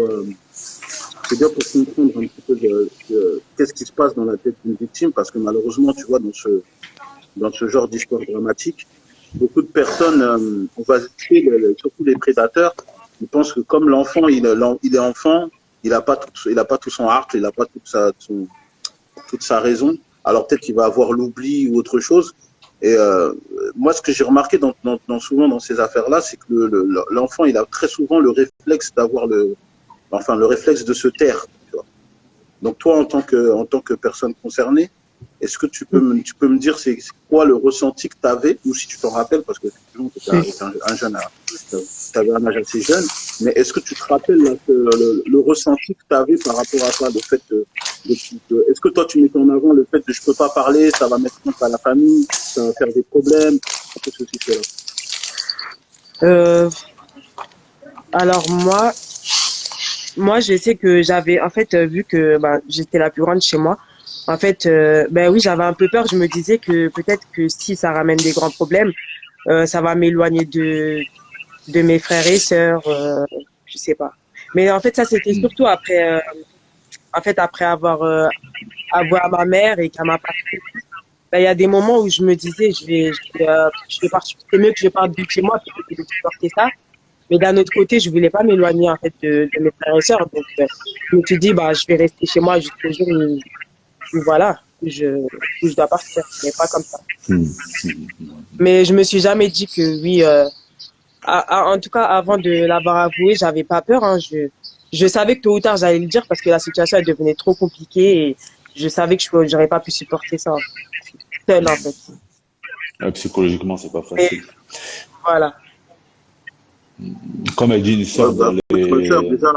S2: comprendre un petit peu qu'est-ce qui se passe dans la tête d'une victime, parce que malheureusement, tu vois, dans ce genre d'histoire dramatique, beaucoup de personnes, on va citer surtout les prédateurs, ils pensent que comme l'enfant, il est enfant, il a pas tout son art, il n'a pas toute sa raison. Alors peut-être qu'il va avoir l'oubli ou autre chose. Et moi, ce que j'ai remarqué souvent dans ces affaires-là, c'est que l'enfant, il a très souvent le réflexe le réflexe de se taire. Tu vois. Donc toi, en tant que personne concernée, est-ce que tu peux me dire c'est quoi le ressenti que tu avais, ou si tu t'en rappelles, parce que effectivement, tu
S3: Oui.
S2: étais un jeune, tu avais un âge assez jeune, mais est-ce que tu te rappelles là, le ressenti que tu avais par rapport à ça, le fait est-ce que toi tu mettais en avant le fait de je peux pas parler, ça va mettre honte à la famille, ça va faire des problèmes, tout ceci, cela.
S3: Euh, alors moi, je sais que j'avais, en fait, vu que bah, j'étais la plus grande chez moi, en fait, ben oui, j'avais un peu peur. Je me disais que peut-être que si ça ramène des grands problèmes, ça va m'éloigner de mes frères et sœurs, je sais pas. Mais en fait, ça, c'était surtout après, en fait, après avoir avoué à ma mère et qu'elle m'a pas. Ben, il y a des moments où je me disais, je vais partir. C'est mieux que je parte de chez moi plutôt que de supporter ça. Mais d'un autre côté, je voulais pas m'éloigner en fait de mes frères et sœurs. Donc, je me suis dit, bah, je vais rester chez moi jusqu'au jour où voilà, où je dois partir. Mais pas comme ça. Mais je me suis jamais dit que oui. En tout cas, avant de l'avoir avoué, j'avais pas peur. Hein. Je savais que tôt ou tard, j'allais le dire parce que la situation elle devenait trop compliquée et je savais que je n'aurais pas pu supporter ça seule en fait.
S1: Psychologiquement, c'est pas
S3: Mais
S1: facile.
S3: voilà.
S1: Comme elle dit une
S2: Ouais,
S1: sœur
S2: bah,
S1: dans
S2: écoute, ma soeur,
S1: les.
S2: déjà,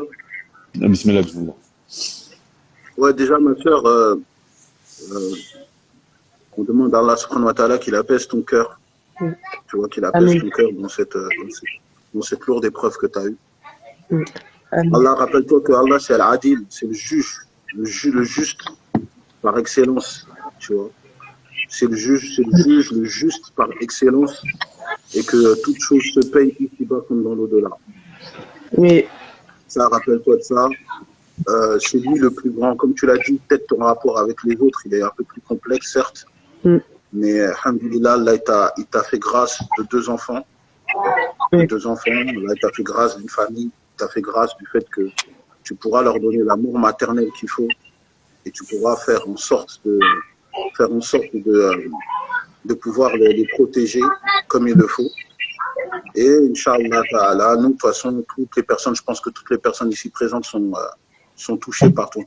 S1: Bismillah, bismillah.
S2: ouais, déjà, ma soeur, euh, on demande à Allah subhanahu wa ta'ala qu'il apaise ton cœur,
S3: Mm.
S2: tu vois, qu'il apaise
S3: Amen.
S2: ton cœur dans cette lourde épreuve que tu as eue.
S3: Mm. Amen.
S2: Allah, rappelle-toi que Allah, c'est Al-Adil, c'est le juge, le juste par excellence, tu vois. C'est le juge, le juste par excellence, et que toute chose se paye ici-bas comme dans l'au-delà.
S3: Mais
S2: Ça, rappelle-toi de ça. C'est lui le plus grand. Comme tu l'as dit, peut-être ton rapport avec les autres, il est un peu plus complexe, certes,
S3: mm.
S2: mais alhamdoulilah, là, il t'a fait grâce de deux enfants. De
S3: Oui.
S2: deux enfants. Là, il t'a fait grâce d'une famille. Il t'a fait grâce du fait que tu pourras leur donner l'amour maternel qu'il faut, et tu pourras faire en sorte de pouvoir les protéger comme il le faut. Et Inch'Allah Ta'ala, nous, de toute façon, toutes les personnes, je pense que toutes les personnes ici présentes sont touchées par ton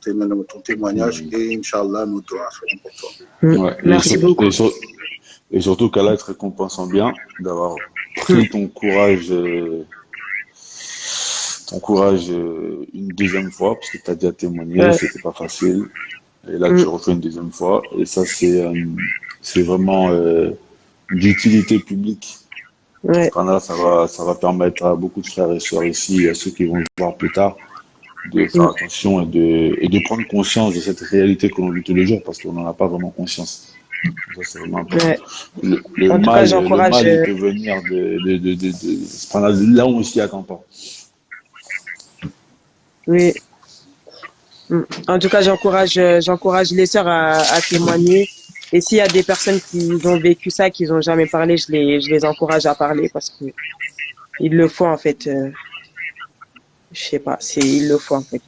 S2: témoignage. Et Inch'Allah, nous doigts seront pour toi.
S1: Ouais.
S3: Merci beaucoup.
S1: Et surtout qu'Allah te récompense en bien d'avoir pris ton courage une deuxième fois, parce que tu as déjà témoigné,
S3: Ouais.
S1: c'était pas facile. Et là, tu refais une deuxième fois. Et ça, c'est vraiment d'utilité publique.
S3: Ouais.
S1: Là, ça va permettre à beaucoup de frères et sœurs ici, à ceux qui vont le voir plus tard, de faire attention et de prendre conscience de cette réalité que l'on vit tous les jours, parce qu'on n'en a pas vraiment conscience. Ça, c'est vraiment important.
S3: Ouais. En tout cas,
S1: Le
S3: j'encourage.
S1: mal, il peut venir de là où on s'y attend pas.
S3: Oui. En tout cas, j'encourage les sœurs à témoigner. Et s'il y a des personnes qui ont vécu ça, qui n'ont jamais parlé, je les encourage à parler parce que il le faut en fait. Je sais pas, il le faut en fait.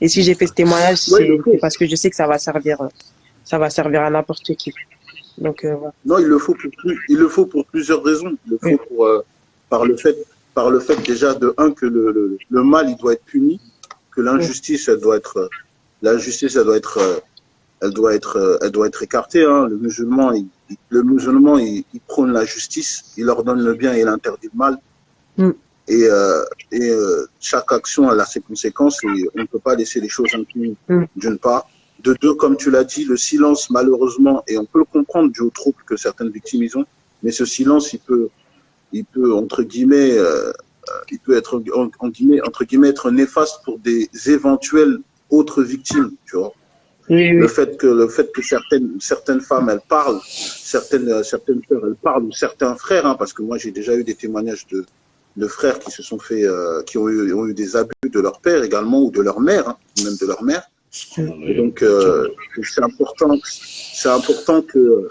S3: Et si j'ai fait ce témoignage,
S2: Oui, il le faut.
S3: c'est parce que je sais que ça va servir à n'importe qui. Donc voilà.
S2: Non, il le faut pour plusieurs raisons. Il le faut pour, par le fait déjà de un que le mal il doit être puni, que l'injustice elle doit être écartée. Hein. Le musulman il prône la justice, il ordonne le bien et il interdit le mal.
S3: Mm.
S2: Et chaque action elle a ses conséquences et on ne peut pas laisser les choses impunies. D'une part. De deux, comme tu l'as dit, le silence, malheureusement, et on peut le comprendre dû au trouble que certaines victimes ils ont, mais ce silence, il peut entre guillemets, il peut être entre guillemets être néfaste pour des éventuelles autres victimes, tu vois.
S3: Oui.
S2: Le fait que certaines femmes elles parlent, certaines sœurs elles parlent ou certains frères, hein, parce que moi j'ai déjà eu des témoignages de frères qui se sont fait, qui ont eu des abus de leur père également ou de leur mère, hein, même de leur mère. Et donc, c'est important que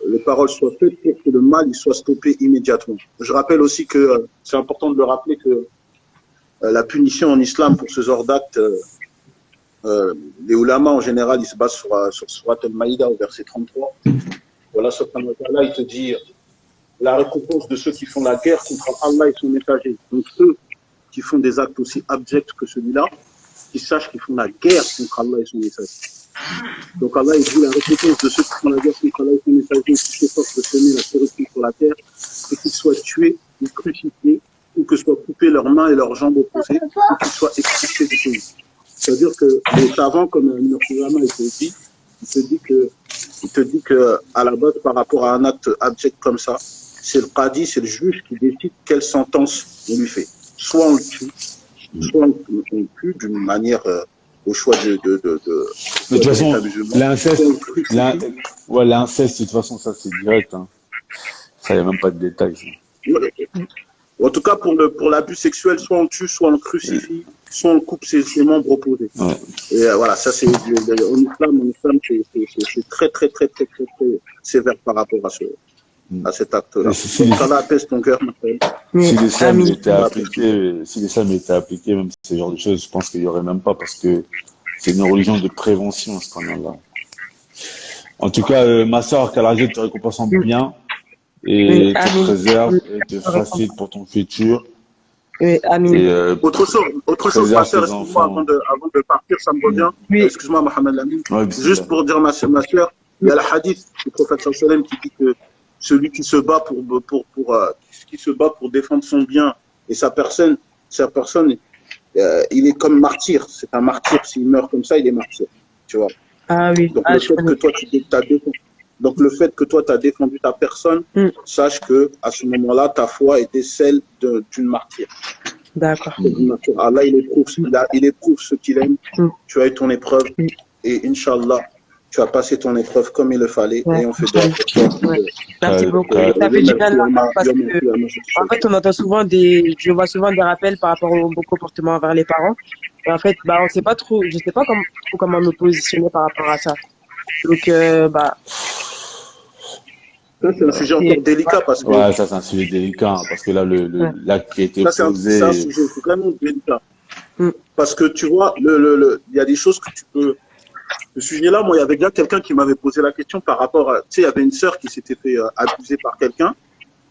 S2: les paroles soient faites pour que le mal il soit stoppé immédiatement. Je rappelle aussi que c'est important de le rappeler que la punition en islam pour ce genre d'actes, les ulamas en général, ils se basent sur Surat al-Maïda au verset 33. Voilà, subhanahu wa ta'ala, il te dit la récompense de ceux qui font la guerre contre Allah et son messager. Donc, ceux qui font des actes aussi abjects que celui-là, qui sachent qu'ils font la guerre contre Allah et son messager. Donc Allah il dit la récompense de ceux qui font la guerre contre Allah et son messager, qui s'efforcent de semer la corruption sur la terre, et qu'ils soient tués ou crucifiés, ou que soient coupées leurs mains et leurs jambes opposées, ou qu'ils soient expulsés du pays. C'est-à-dire que les savants, comme Nursulama il te dit que à la base, par rapport à un acte abject comme ça, c'est le qadi, c'est le juge qui décide quelle sentence on lui fait. Soit on le tue, soit on le tue d'une manière au choix
S1: de toute façon, l'inceste, de toute façon, ça c'est direct. Hein. Ça, il n'y a même pas de détails.
S2: En tout cas, pour l'abus sexuel, soit on tue, soit on crucifie, soit on coupe ses membres opposés. Ouais. Et voilà, ça c'est en islam, c'est très, très, très, très, très, très sévère par rapport à cet acte-là. Donc, Allah apaise ton cœur, ma frère.
S1: Si l'islam était appliqué, même ce genre de choses, je pense qu'il n'y aurait même pas, parce que c'est une religion de prévention, ce qu'on a là. En tout cas, ma soeur, qu'Allah te récompense en bien, et te préserve, et te facilite pour ton futur.
S3: Amin.
S2: Autre chose, ma soeur, excuse-moi, avant de partir, ça me revient. Excuse-moi, Mohamed Lamine. Juste pour dire, ma soeur, il y a le hadith du prophète sallallahu alayhi wa sallam qui dit que celui qui se bat pour défendre son bien et sa personne, il est comme martyr. C'est un martyr. S'il meurt comme ça, il est martyr. Tu vois.
S3: Ah oui.
S2: Donc, le fait que toi, tu as défendu ta personne, sache que à ce moment-là, ta foi était celle d'une martyre.
S3: D'accord.
S2: Allah, il éprouve ce qu'il aime. Tu as eu ton épreuve. Et Inch'Allah, tu as passé ton épreuve comme il le fallait, et on fait de
S3: Merci beaucoup. Ça fait du bien de l'entendre parce que, en fait, je vois souvent des rappels par rapport au bon comportement envers les parents. Et en fait, on sait pas trop, je sais pas comment me positionner par rapport à ça. Donc,
S2: ça, c'est un sujet encore délicat parce que.
S1: Ouais, ça, c'est un sujet délicat, parce que là, l'acte qui a été posé.
S2: C'est un sujet vraiment délicat. Parce que tu vois, il y a des choses que tu peux. Ce sujet-là, moi, il y avait déjà quelqu'un qui m'avait posé la question par rapport à. Tu sais, il y avait une sœur qui s'était fait abuser par quelqu'un,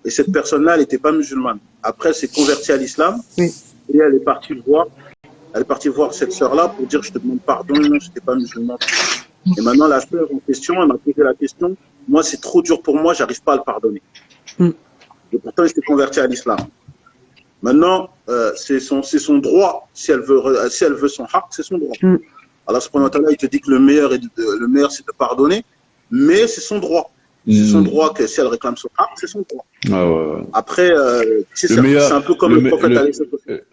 S2: et cette personne-là, elle n'était pas musulmane. après s'est convertie à l'islam
S3: Oui.
S2: et elle est partie voir. Elle est partie voir cette sœur-là pour dire je te demande pardon, je n'étais pas musulman. Et maintenant la sœur en question, elle m'a posé la question. Moi c'est trop dur pour moi, j'arrive pas à le pardonner.
S3: Mm.
S2: Et pourtant il s'est converti à l'islam. Maintenant c'est son droit. Si elle veut son haq, c'est son droit.
S3: Mm.
S2: Allah subhanahu wa ta'ala il te dit que le meilleur c'est de pardonner, mais c'est son droit. C'est son droit que si elle réclame son haq, c'est son droit.
S1: Ouais.
S2: Après, c'est un peu comme le prophète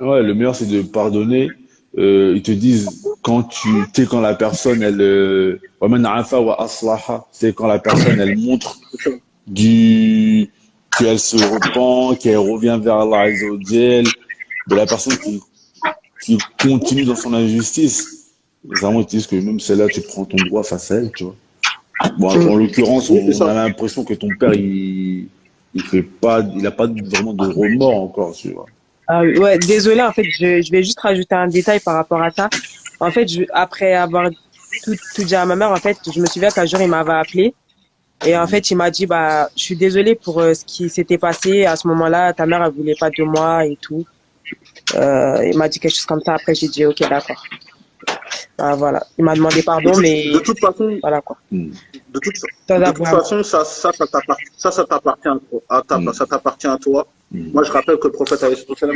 S1: ouais, le meilleur, c'est de pardonner. Ils te disent, quand la personne, c'est quand la personne, elle montre qu'elle se repent, qu'elle revient vers Allah Azza wa Jal, de la personne qui continue dans son injustice. Vraiment, ils te disent que même celle-là, tu prends ton droit face à elle, tu vois. Bon, en l'occurrence, on a l'impression que ton père, il a pas vraiment de remords encore, tu vois.
S3: Ouais, désolé, en fait, je vais juste rajouter un détail par rapport à ça. En fait, après avoir tout dit à ma mère, en fait, je me souviens qu'un jour, il m'avait appelé. Et en fait, il m'a dit, bah, je suis désolé pour ce qui s'était passé. À ce moment-là, ta mère, elle voulait pas de moi et tout. Il m'a dit quelque chose comme ça. Après, j'ai dit, ok, d'accord. Bah, voilà. Il m'a demandé pardon, mais
S2: de toute façon,
S3: voilà quoi.
S2: de toute façon, ça t'appartient à toi. Ça t'appartient à toi. Moi, je rappelle que le prophète,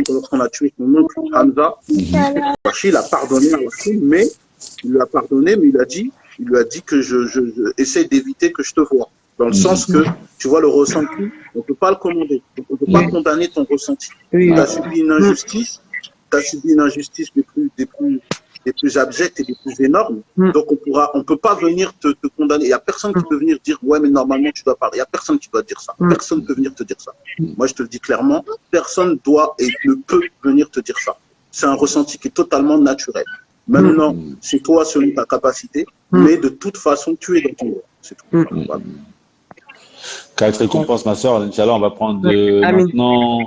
S2: lorsqu'on a tué son oncle Hamza, il a pardonné à Rasoul, mais il lui a pardonné, mais il lui a dit que je essaie d'éviter que je te vois. Dans le sens que, tu vois, le ressenti, on ne peut pas le commander. Donc, on ne peut pas condamner ton ressenti.
S3: Oui.
S2: Tu as subi une injustice, des plus abjectes et des plus énormes. Donc, on peut pas venir te condamner. Il n'y a personne qui peut venir dire, ouais, mais normalement, tu dois parler. Il n'y a personne qui doit dire ça. Personne ne peut venir te dire ça. Moi, je te le dis clairement, personne doit et ne peut venir te dire ça. C'est un ressenti qui est totalement naturel. Maintenant, c'est toi selon ta capacité, mais de toute façon, tu es dans ton droit. C'est tout. Voilà.
S1: Quatre récompenses, ma soeur. Inch'Allah, on va prendre maintenant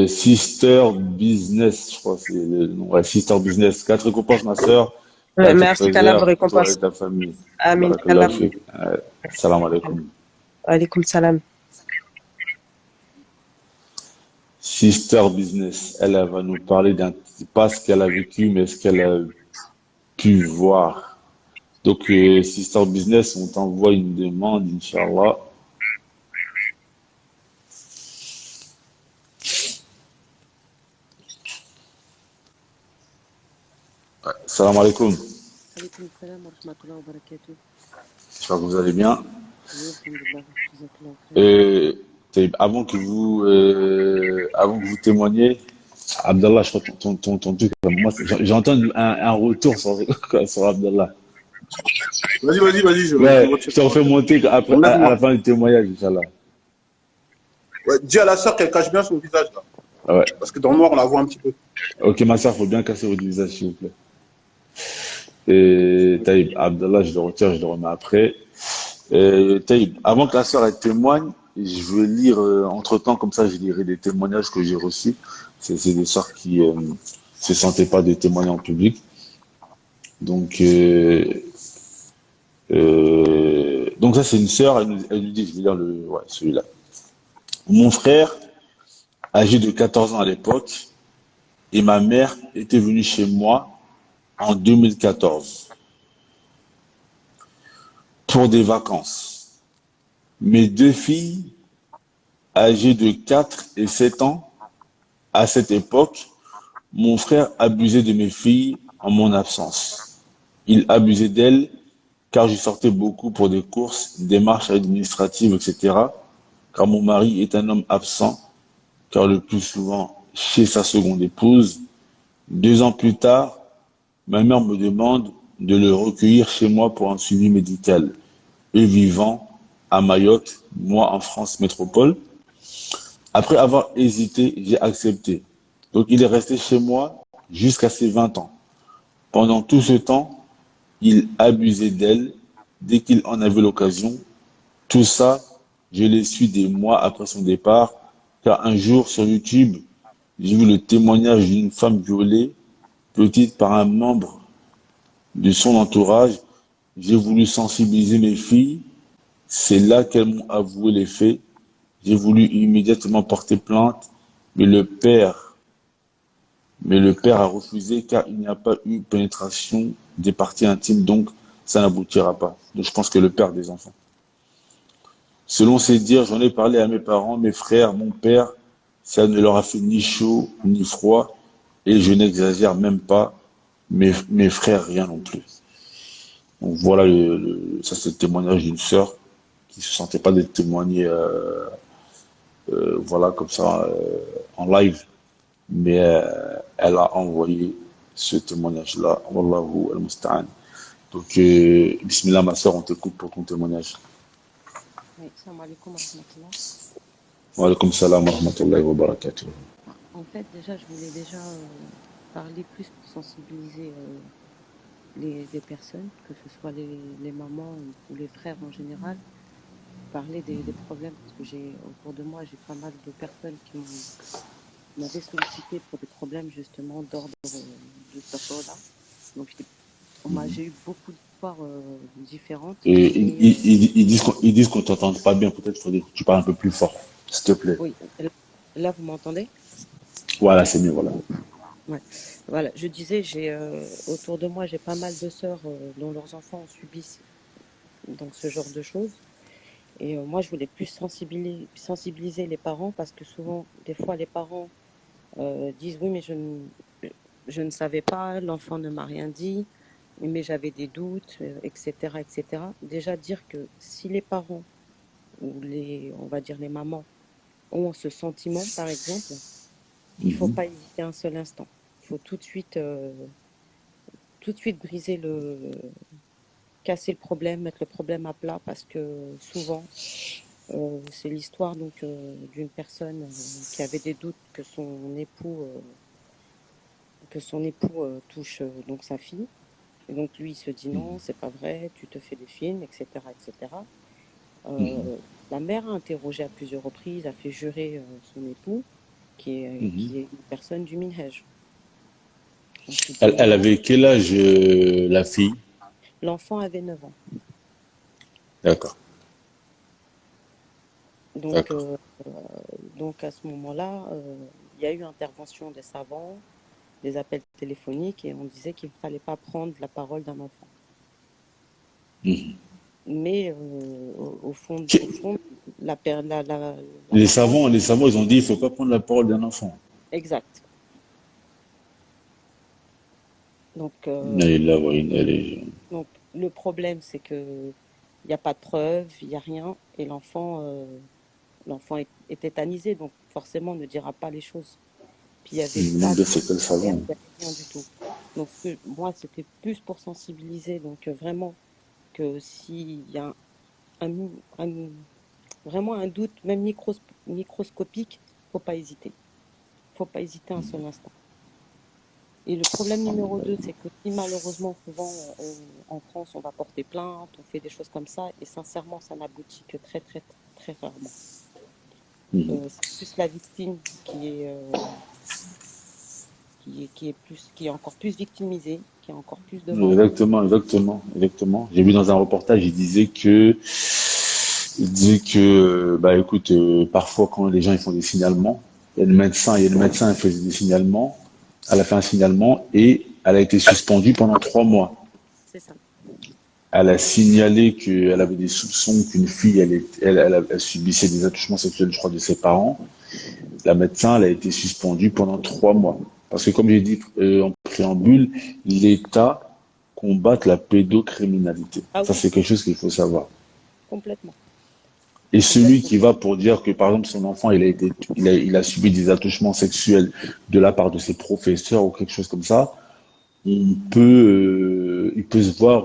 S1: Sister Business, je crois que c'est le nom. Ouais, Sister Business. Quatre récompenses, ma soeur.
S3: Merci, qu'Allah vous récompense.
S1: Toi et ta famille.
S3: Amin.
S1: Salam alaikum.
S3: Alaikum salam.
S1: Sister Business, elle va nous parler pas ce qu'elle a vécu, mais ce qu'elle a pu voir. Donc, Sister Business, on t'envoie une demande, Inch'Allah. Salam alaikum.
S4: Alaikum salam wa rahmatullahi wa barakatuh.
S1: J'espère que vous allez bien.
S4: Oui, alhamdulillah.
S1: Avant que vous témoigniez, Abdallah, je crois que ton truc, moi, j'entends un retour sur Abdallah.
S2: Vas-y.
S1: Je te refais monter après, à la fin du témoignage, Inch'Allah.
S2: Ouais, dis à la sœur qu'elle cache bien son visage, là.
S1: Ouais.
S2: Parce que dans le noir, on la voit un petit peu.
S1: Ok, ma soeur, il faut bien casser votre visage, s'il vous plaît. Et Taïb, Abdallah, je le retire, je le remets après. Taïb, avant que la sœur elle témoigne, je veux lire, entre-temps, comme ça, je lirai des témoignages que j'ai reçus. C'est des sœurs qui se sentaient pas de témoigner en public. Donc ça, c'est une sœur, elle nous dit, je vais lire celui-là. Mon frère, âgé de 14 ans à l'époque, et ma mère étaient venus chez moi en 2014 pour des vacances. Mes deux filles, âgées de 4 et 7 ans, à cette époque, mon frère abusait de mes filles en mon absence. Il abusait d'elles car je sortais beaucoup pour des courses, des démarches administratives, etc. Car mon mari est un homme absent, car le plus souvent chez sa seconde épouse. 2 ans plus tard, ma mère me demande de le recueillir chez moi pour un suivi médical. Eux vivant à Mayotte, moi en France métropole. Après avoir hésité, j'ai accepté. Donc il est resté chez moi jusqu'à ses 20 ans. Pendant tout ce temps, il abusait d'elle dès qu'il en avait l'occasion. Tout ça, je l'ai su des mois après son départ, car un jour sur YouTube, j'ai vu le témoignage d'une femme violée, petite par un membre de son entourage. J'ai voulu sensibiliser mes filles. C'est là qu'elles m'ont avoué les faits. J'ai voulu immédiatement porter plainte, mais le père a refusé car il n'y a pas eu pénétration des parties intimes, donc ça n'aboutira pas. Donc je pense que le père des enfants. Selon ses dires, j'en ai parlé à mes parents, mes frères, mon père, ça ne leur a fait ni chaud ni froid, et je n'exagère même pas, mes frères rien non plus. Donc voilà, ça c'est le témoignage d'une sœur qui se sentait pas de témoigner, voilà comme ça en live, mais elle a envoyé ce témoignage-là. Wallahu al-musta'an. Donc, bismillah, ma sœur, on t'écoute pour ton témoignage.
S4: Oui, salam alaikum wa rahmatullah.
S1: Wa alaykum salam wa rahmatullahi wa barakatuh.
S4: En fait, déjà, je voulais déjà parler plus pour sensibiliser les personnes, que ce soit les mamans ou les frères en général, parler des problèmes, parce que autour de moi, j'ai pas mal de personnes qui m'avaient sollicité pour des problèmes justement d'ordre de cet ordre-là. Donc, j'ai eu beaucoup d'histoires différentes.
S1: Et
S4: Mais
S1: ils disent qu'on t'entend pas bien, peut-être faudrait que tu parles un peu plus fort, s'il te plaît.
S4: oui, là, vous m'entendez?
S1: Voilà, c'est mieux, voilà.
S4: Ouais. Voilà, je disais, autour de moi, j'ai pas mal de sœurs dont leurs enfants subissent donc ce genre de choses. Et moi, je voulais plus sensibiliser les parents parce que souvent, des fois, les parents disent oui, mais je ne savais pas, l'enfant ne m'a rien dit, mais j'avais des doutes, etc., etc. Déjà dire que si les parents ou on va dire les mamans ont ce sentiment, par exemple, il faut pas hésiter un seul instant. Il faut tout de suite briser casser le problème, mettre le problème à plat parce que souvent, c'est l'histoire donc d'une personne qui avait des doutes que son époux touche donc sa fille. Et donc lui, il se dit non, c'est pas vrai, tu te fais des films, etc., etc. La mère a interrogé à plusieurs reprises, a fait jurer son époux, qui est une personne du Minhaj. Donc il dit
S1: Elle
S4: non.
S1: avait quel âge, la fille?
S4: L'enfant avait 9 ans.
S1: D'accord,
S4: Donc,
S1: d'accord.
S4: euh, donc à ce moment-là, il y a eu intervention des savants, des appels téléphoniques, et on disait qu'il ne fallait pas prendre la parole d'un enfant. Mais au fond, la maman,
S1: Les savants, ils ont dit, il faut pas prendre la parole d'un enfant.
S4: exact. Donc,
S1: Et là, oui, elle est...
S4: donc le problème, c'est que il n'y a pas de preuve, il n'y a rien, et l'enfant est tétanisé, donc forcément, ne dira pas les choses. Puis il n'y avait
S1: Le
S4: pas
S1: nombre de
S4: de
S1: séquelles
S4: CPR,
S1: savants.
S4: il n'y avait rien du tout. Donc moi, c'était plus pour sensibiliser, donc vraiment que s'il y a un- un- vraiment un doute, même microscopique, faut pas hésiter. Faut pas hésiter un seul instant. Et le problème numéro 2, c'est que si malheureusement, souvent, en France, on va porter plainte, on fait des choses comme ça, et sincèrement, ça n'aboutit que très, très, très rarement. C'est plus la victime qui est encore plus victimisée, qui a encore plus de mal.
S1: Exactement, exactement, exactement. J'ai vu dans un reportage, il disait que, bah écoute, parfois quand les gens ils font des signalements, il y a le médecin qui faisait des signalements, elle a fait un signalement et elle a été suspendue pendant 3 mois.
S4: C'est ça.
S1: Elle a signalé qu'elle avait des soupçons qu'une fille, elle subissait des attouchements sexuels, je crois, de ses parents. La médecin, elle a été suspendue pendant 3 mois. Parce que, comme j'ai dit en préambule, l'État combat la pédocriminalité.
S4: Ah
S1: Ça,
S4: oui,
S1: c'est quelque chose qu'il faut savoir.
S4: complètement.
S1: Et celui
S4: Complètement.
S1: qui va pour dire que, par exemple, son enfant, il a subi des attouchements sexuels de la part de ses professeurs ou quelque chose comme ça, il peut se voir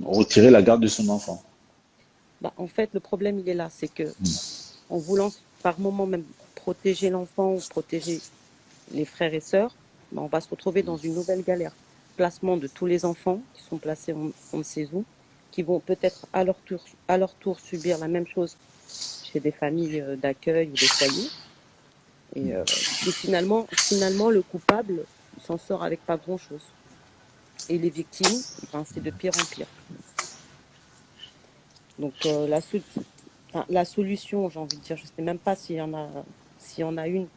S1: retirer la garde de son enfant.
S4: Bah, en fait, le problème, il est là, c'est que en voulant par moment même protéger l'enfant ou protéger les frères et sœurs, bah, on va se retrouver dans une nouvelle galère. Placement de tous les enfants qui sont placés on ne sait où, qui vont peut-être à leur tour subir la même chose chez des familles d'accueil ou des foyers. Et puis finalement, le coupable s'en sort avec pas grand-chose. Et les victimes, ben, c'est de pire en pire. Donc enfin, la solution, j'ai envie de dire, je sais même pas s'il y en a une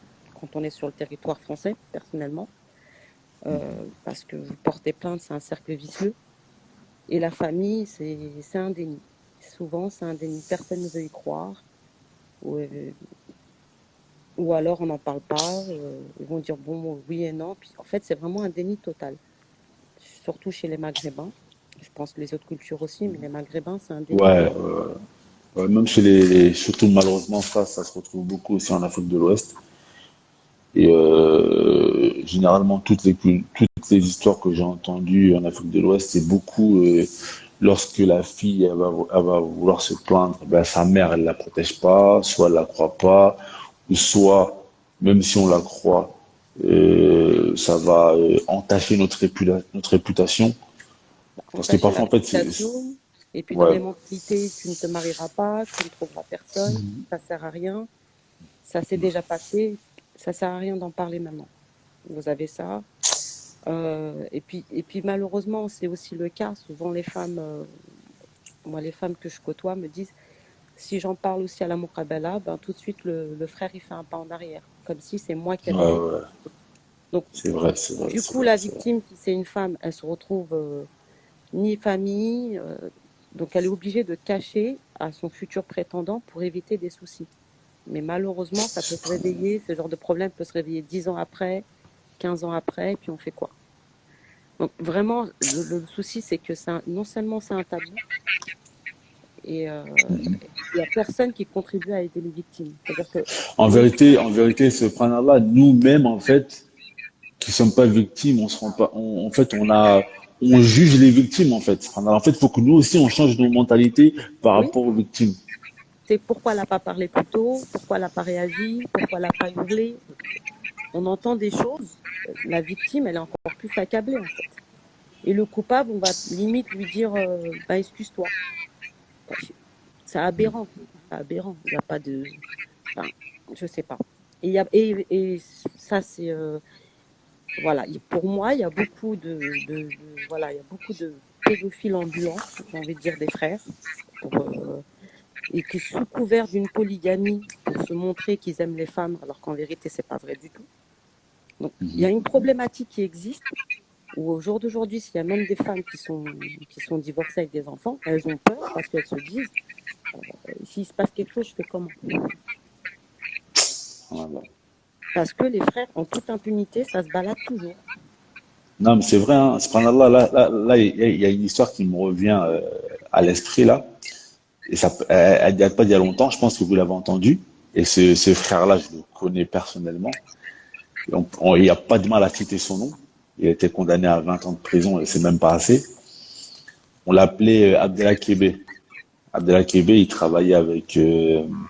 S4: quand on est sur le territoire français, personnellement, parce que porter plainte, c'est un cercle vicieux. Et la famille, c'est un déni. Souvent, c'est un déni. Personne ne veut y croire. Ou, ou alors, on n'en parle pas. Ils vont dire bon, oui et non. Puis, en fait, c'est vraiment un déni total. Surtout chez les Maghrébins. Je pense que les autres cultures aussi, mais les Maghrébins, c'est un déni
S1: Ouais,
S4: total.
S1: ouais, même surtout malheureusement, ça se retrouve beaucoup aussi en Afrique de l'Ouest. Et généralement, toutes les histoires que j'ai entendues en Afrique de l'Ouest, c'est beaucoup lorsque la fille elle va vouloir se plaindre, ben, sa mère, elle la protège pas, soit elle la croit pas, ou soit, même si on la croit, ça va entacher notre réputation. Parce que
S4: Entacher la
S1: parfois, en fait,
S4: réputation. Et puis, dans
S1: ouais,
S4: les mentalités, tu ne te marieras pas, tu ne trouveras personne, ça sert à rien. Ça s'est déjà passé, ça sert à rien d'en parler maintenant. Vous avez ça. Et puis malheureusement, c'est aussi le cas. Souvent, moi, les femmes que je côtoie me disent, si j'en parle aussi à la Muqabala, ben, tout de suite, le frère, il fait un pas en arrière, comme si c'est moi qui
S1: ouais,
S4: avais fait.
S1: ouais,
S4: Donc,
S1: c'est vrai, c'est vrai,
S4: du
S1: c'est
S4: coup,
S1: vrai,
S4: la
S1: c'est vrai.
S4: victime, si c'est une femme, elle se retrouve ni famille, donc elle est obligée de cacher à son futur prétendant pour éviter des soucis. Mais malheureusement, ça peut se réveiller, ce genre de problème peut se réveiller 10 ans après, 15 ans après, et puis on fait quoi? Donc vraiment, le souci, c'est que non seulement c'est un tabou, et il n'y a personne qui contribue à aider les victimes. C'est-à-dire que les...
S1: En vérité, subhanallah, nous-mêmes, en fait, qui sommes pas victimes, on se rend pas, en fait, on juge les victimes, en fait. En fait, il faut que nous aussi, on change nos mentalités par
S4: Oui,
S1: rapport aux victimes.
S4: c'est pourquoi elle n'a pas parlé plus tôt, pourquoi elle n'a pas réagi, pourquoi elle n'a pas hurlé. On entend des choses, la victime, elle est encore plus accablée, en fait. Et le coupable, on va limite lui dire, bah, excuse-toi. C'est aberrant. C'est aberrant. Il n'y a pas de... Enfin, je sais pas. Et ça, c'est... voilà. Pour moi, il y a beaucoup voilà, il y a beaucoup de pédophiles ambulants, j'ai envie de dire des frères, pour, et qui, sous couvert d'une polygamie, pour se montrer qu'ils aiment les femmes, alors qu'en vérité, c'est pas vrai du tout. Donc, il y a une problématique qui existe, où au jour d'aujourd'hui, s'il y a même des femmes qui sont divorcées avec des enfants, elles ont peur parce qu'elles se disent, s'il se passe quelque chose, je fais comment?
S1: Voilà.
S4: Parce que les frères, en toute impunité, ça se balade toujours.
S1: Non, mais c'est vrai, hein. Subhanallah, là, il y a une histoire qui me revient à l'esprit, là. Et ça, elle date pas d'il y a longtemps, je pense que vous l'avez entendu. Et ce frère-là, je le connais personnellement. Et il n'y a pas de mal à citer son nom. Il a été condamné à 20 ans de prison et c'est même pas assez. On l'appelait Abdellah Kébé. Abdellah Kébé, il travaillait avec,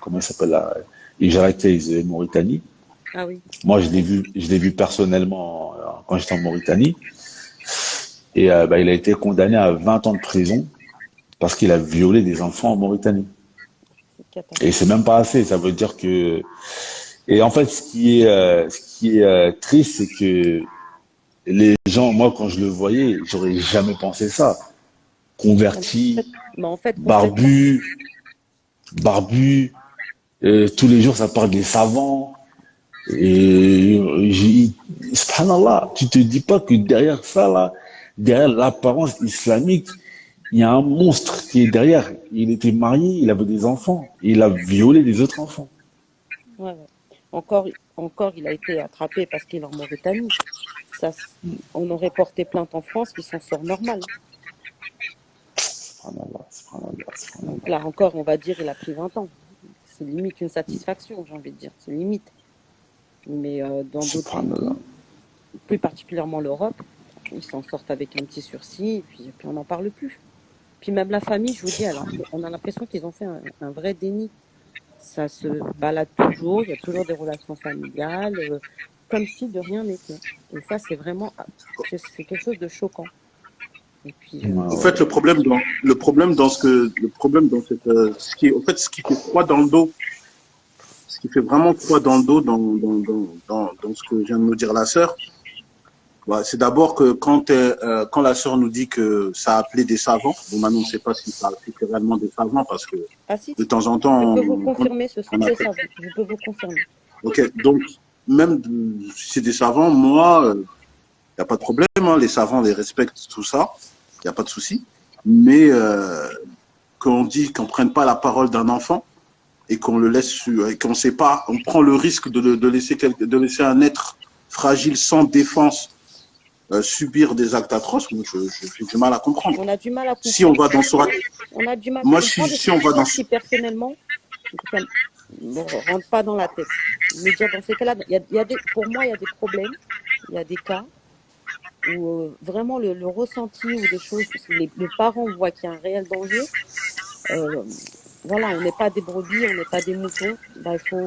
S1: comment il s'appelle là, Ijara Keyes, Mauritanie.
S4: Ah oui,
S1: Moi, je l'ai vu personnellement quand j'étais en Mauritanie. Et bah, il a été condamné à 20 ans de prison parce qu'il a violé des enfants en Mauritanie.
S4: c'est
S1: Et c'est
S4: catastrophique.
S1: même pas assez. Ça veut dire que. Et en fait, ce qui est triste, c'est que les gens, moi, quand je le voyais, j'aurais jamais pensé ça.
S4: Ah,
S1: Converti,
S4: mais en fait, complètement.
S1: barbu, barbu. Tous les jours, ça parle des savants. Et subhanallah, tu te dis pas que derrière ça, là, derrière l'apparence islamique, il y a un monstre qui est derrière. Il était marié, il avait des enfants, et il a violé des autres enfants.
S4: Ouais, ouais. Encore, encore, il a été attrapé parce qu'il est en Mauritanie. Ça, on aurait porté plainte en France, il s'en sort normal.
S1: Subhanallah, subhanallah,
S4: Donc
S1: subhanallah,
S4: là encore, on va dire il a pris 20 ans. C'est limite une satisfaction, j'ai envie de dire. C'est limite. Mais dans d'autres
S1: subhanallah.
S4: pays, plus particulièrement l'Europe, ils s'en sortent avec un petit sursis et puis on n'en parle plus. Puis même la famille, je vous dis, on a l'impression qu'ils ont fait un vrai déni. Ça se balade toujours, il y a toujours des relations familiales, comme si de rien n'était. Et ça, c'est vraiment, c'est quelque chose de choquant. Et puis,
S1: Ouais,
S2: En fait,
S1: ouais.
S2: le problème dans cette, ce qui fait froid dans le dos, ce qui fait vraiment froid dans le dos dans ce que vient de nous dire la sœur, Ouais, c'est d'abord que quand la sœur nous dit que ça a appelé des savants, bon, maintenant on ne sait pas si c'est réellement des savants parce que
S4: Ah si,
S2: de temps en
S4: je
S2: temps,
S4: peux vous confirmer, ce sont
S2: on
S4: des
S2: appelle.
S4: savants. Je peux vous confirmer.
S2: Ok, donc même si c'est des savants, moi, il n'y a pas de problème, hein, les savants les respectent, tout ça, il n'y a pas de souci. Mais qu'on dit qu'on ne prenne pas la parole d'un enfant et qu'on le laisse, et qu'on sait pas, on prend le risque de laisser un être fragile sans défense subir des actes atroces, moi, j'ai du mal à comprendre.
S4: On a du mal à
S2: Si on
S4: comprendre.
S2: va dans Surat,
S4: On a du mal
S2: moi,
S4: à comprendre.
S2: si on va dans,
S4: Si personnellement, en tout cas, ne rentre pas dans la tête. Me dire dans ces cas-là, pour moi, il y a des problèmes, il y a des cas où vraiment le ressenti ou des choses, si les parents voient qu'il y a un réel danger, voilà, on n'est pas des brebis, on n'est pas des moutons, bah, il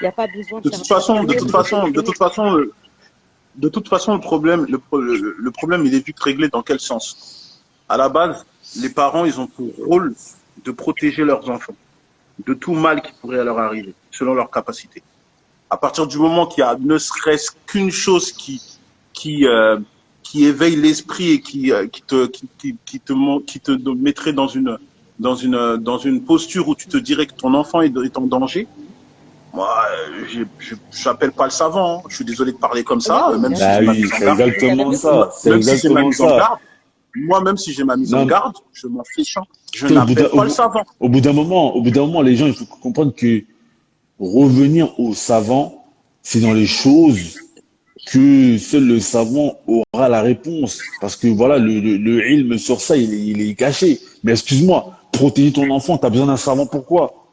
S4: n'y a pas besoin de
S2: de
S4: faire un
S2: toute façon, de
S4: papier ou
S2: toute
S4: de
S2: façon, de
S4: téléphoner.
S2: toute façon, de toute façon, le problème, il est vite réglé dans quel sens? À la base, les parents, ils ont pour rôle de protéger leurs enfants de tout mal qui pourrait leur arriver, selon leurs capacités. À partir du moment qu'il y a ne serait-ce qu'une chose qui, euh, qui éveille l'esprit et qui te mettrait dans une posture où tu te dirais que ton enfant est en danger, moi, je n'appelle pas le savant. Hein. Je suis désolé de parler comme
S4: Oui,
S2: ça,
S4: oui,
S2: même
S4: bien
S2: si
S4: sûr.
S1: Bah
S2: j'ai ma
S1: oui,
S2: mise en
S1: c'est
S2: garde.
S4: Vous avez
S1: exactement
S4: raison.
S1: ça. C'est
S2: Même si j'ai ma
S1: exactement
S2: mise en
S1: ça.
S2: garde, moi, même si j'ai ma mise en
S1: Non,
S2: garde, je m'en fiche. Hein. Je
S1: tu sais,
S2: n'appelle pas le savant.
S1: au bout d'un moment, les gens, il faut comprendre que revenir au savant, c'est dans les choses que seul le savant aura la réponse. Parce que voilà, le ilm sur ça, il est caché. Mais excuse-moi, protéger ton enfant, t'as besoin d'un savant, pourquoi?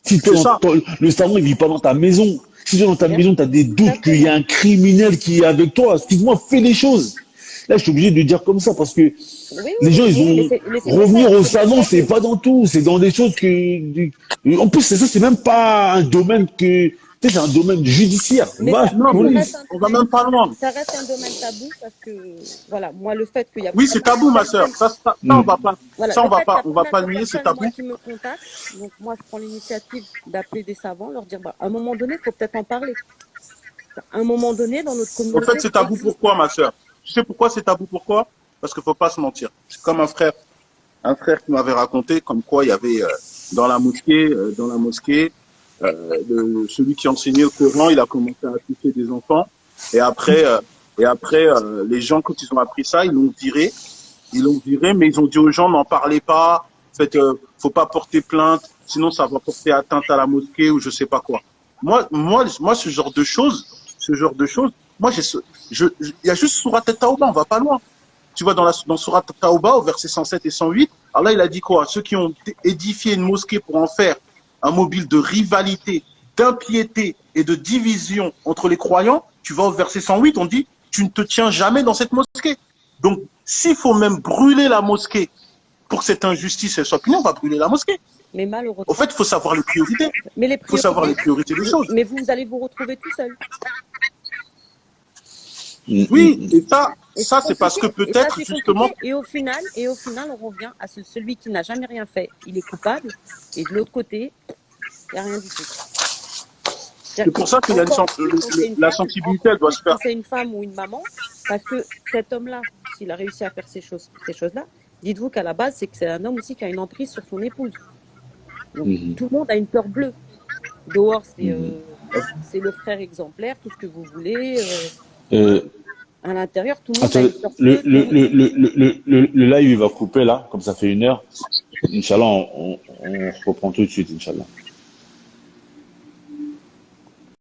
S1: Si
S2: C'est ça.
S1: le savant, il vit pas dans ta maison. Si toi, dans ta
S4: Bien,
S1: maison, tu as des doutes qu'il y
S4: exactement.
S1: a un criminel qui est avec toi, excuse-moi, fais les choses. Là, je suis obligé de dire comme ça parce que
S4: Oui,
S1: les gens, ils
S4: mais
S1: ont
S4: c'est pour ça,
S1: revenir au
S4: c'est pour
S1: savant,
S4: ça
S1: c'est
S4: que
S1: pas dans tout, c'est dans des choses en plus, c'est ça, c'est même pas un domaine tu sais, c'est un domaine judiciaire. Va,
S2: Non, mais
S1: police.
S2: on va même pas loin.
S4: ça reste un domaine tabou parce que, voilà, moi, le fait qu'il y a
S2: Oui,
S4: pas
S2: c'est
S4: mal de
S2: tabou, ma sœur.
S4: personnes,
S1: Hmm.
S4: voilà,
S2: Ça,
S4: le fait qu'il y a
S2: on
S4: pas
S2: va
S4: mal
S2: pas
S4: de
S2: le nier, c'est
S4: personnes, moi,
S2: tabou.
S4: qui me contactent, donc moi, je prends l'initiative d'appeler des savants, leur dire, bah, à un moment donné, il faut peut-être en parler. À un moment donné, dans notre
S2: En fait,
S4: communauté,
S2: c'est
S4: ça
S2: tabou
S4: existe.
S2: pourquoi, ma sœur? Tu sais pourquoi c'est tabou pourquoi? Parce qu'il faut pas se mentir. C'est comme un frère qui m'avait raconté comme quoi il y avait dans la mosquée, celui qui enseignait le Coran, il a commencé à toucher des enfants. Et après, les gens, quand ils ont appris ça, ils l'ont viré, mais ils ont dit aux gens, n'en parlez pas, faites, faut pas porter plainte, sinon ça va porter atteinte à la mosquée ou je sais pas quoi. Moi, ce genre de choses, moi, il y a juste Surat Tauba, on va pas loin. Tu vois, dans Surat Tauba, au verset 107 et 108, Allah, il a dit quoi? Ceux qui ont édifié une mosquée pour en faire un mobile de rivalité, d'impiété et de division entre les croyants, tu vas au verset 108, on dit, tu ne te tiens jamais dans cette mosquée. Donc, s'il faut même brûler la mosquée pour que cette injustice soit punie, on va brûler la mosquée.
S4: Mais
S2: Au fait,
S4: malheureusement,
S2: il faut savoir les priorités.
S4: mais les
S2: Il faut savoir les
S4: priorités,
S2: priorités des choses.
S4: mais vous allez vous retrouver tout seul.
S2: Oui, et
S4: Et
S2: ça
S4: c'est
S2: c'est parce que
S4: compliqué. Et ça,
S2: peut-être,
S4: c'est
S2: justement,
S4: compliqué. Et au final, on revient à celui qui n'a jamais rien fait. Il est coupable. Et de l'autre côté, il n'y a rien du tout.
S2: c'est pour ça qu'il y a
S4: Encore plus quand c'est une
S2: la
S4: femme,
S2: sensibilité,
S4: encore
S2: elle doit
S4: plus
S2: se
S4: quand
S2: faire.
S4: c'est une femme ou une maman, parce que cet homme-là, s'il a réussi à faire ces choses-là, dites-vous qu'à la base, c'est que c'est un homme aussi qui a une emprise sur son épouse. Donc, tout le monde a une peur bleue. Dehors, c'est le frère exemplaire, tout ce que vous voulez.
S1: Euh,
S4: À l'intérieur, tout le monde a
S1: attends,
S4: une peur bleue.
S1: le live, il va couper là, comme ça fait 1 heure. Inch'Allah, on reprend tout de suite, Inch'Allah.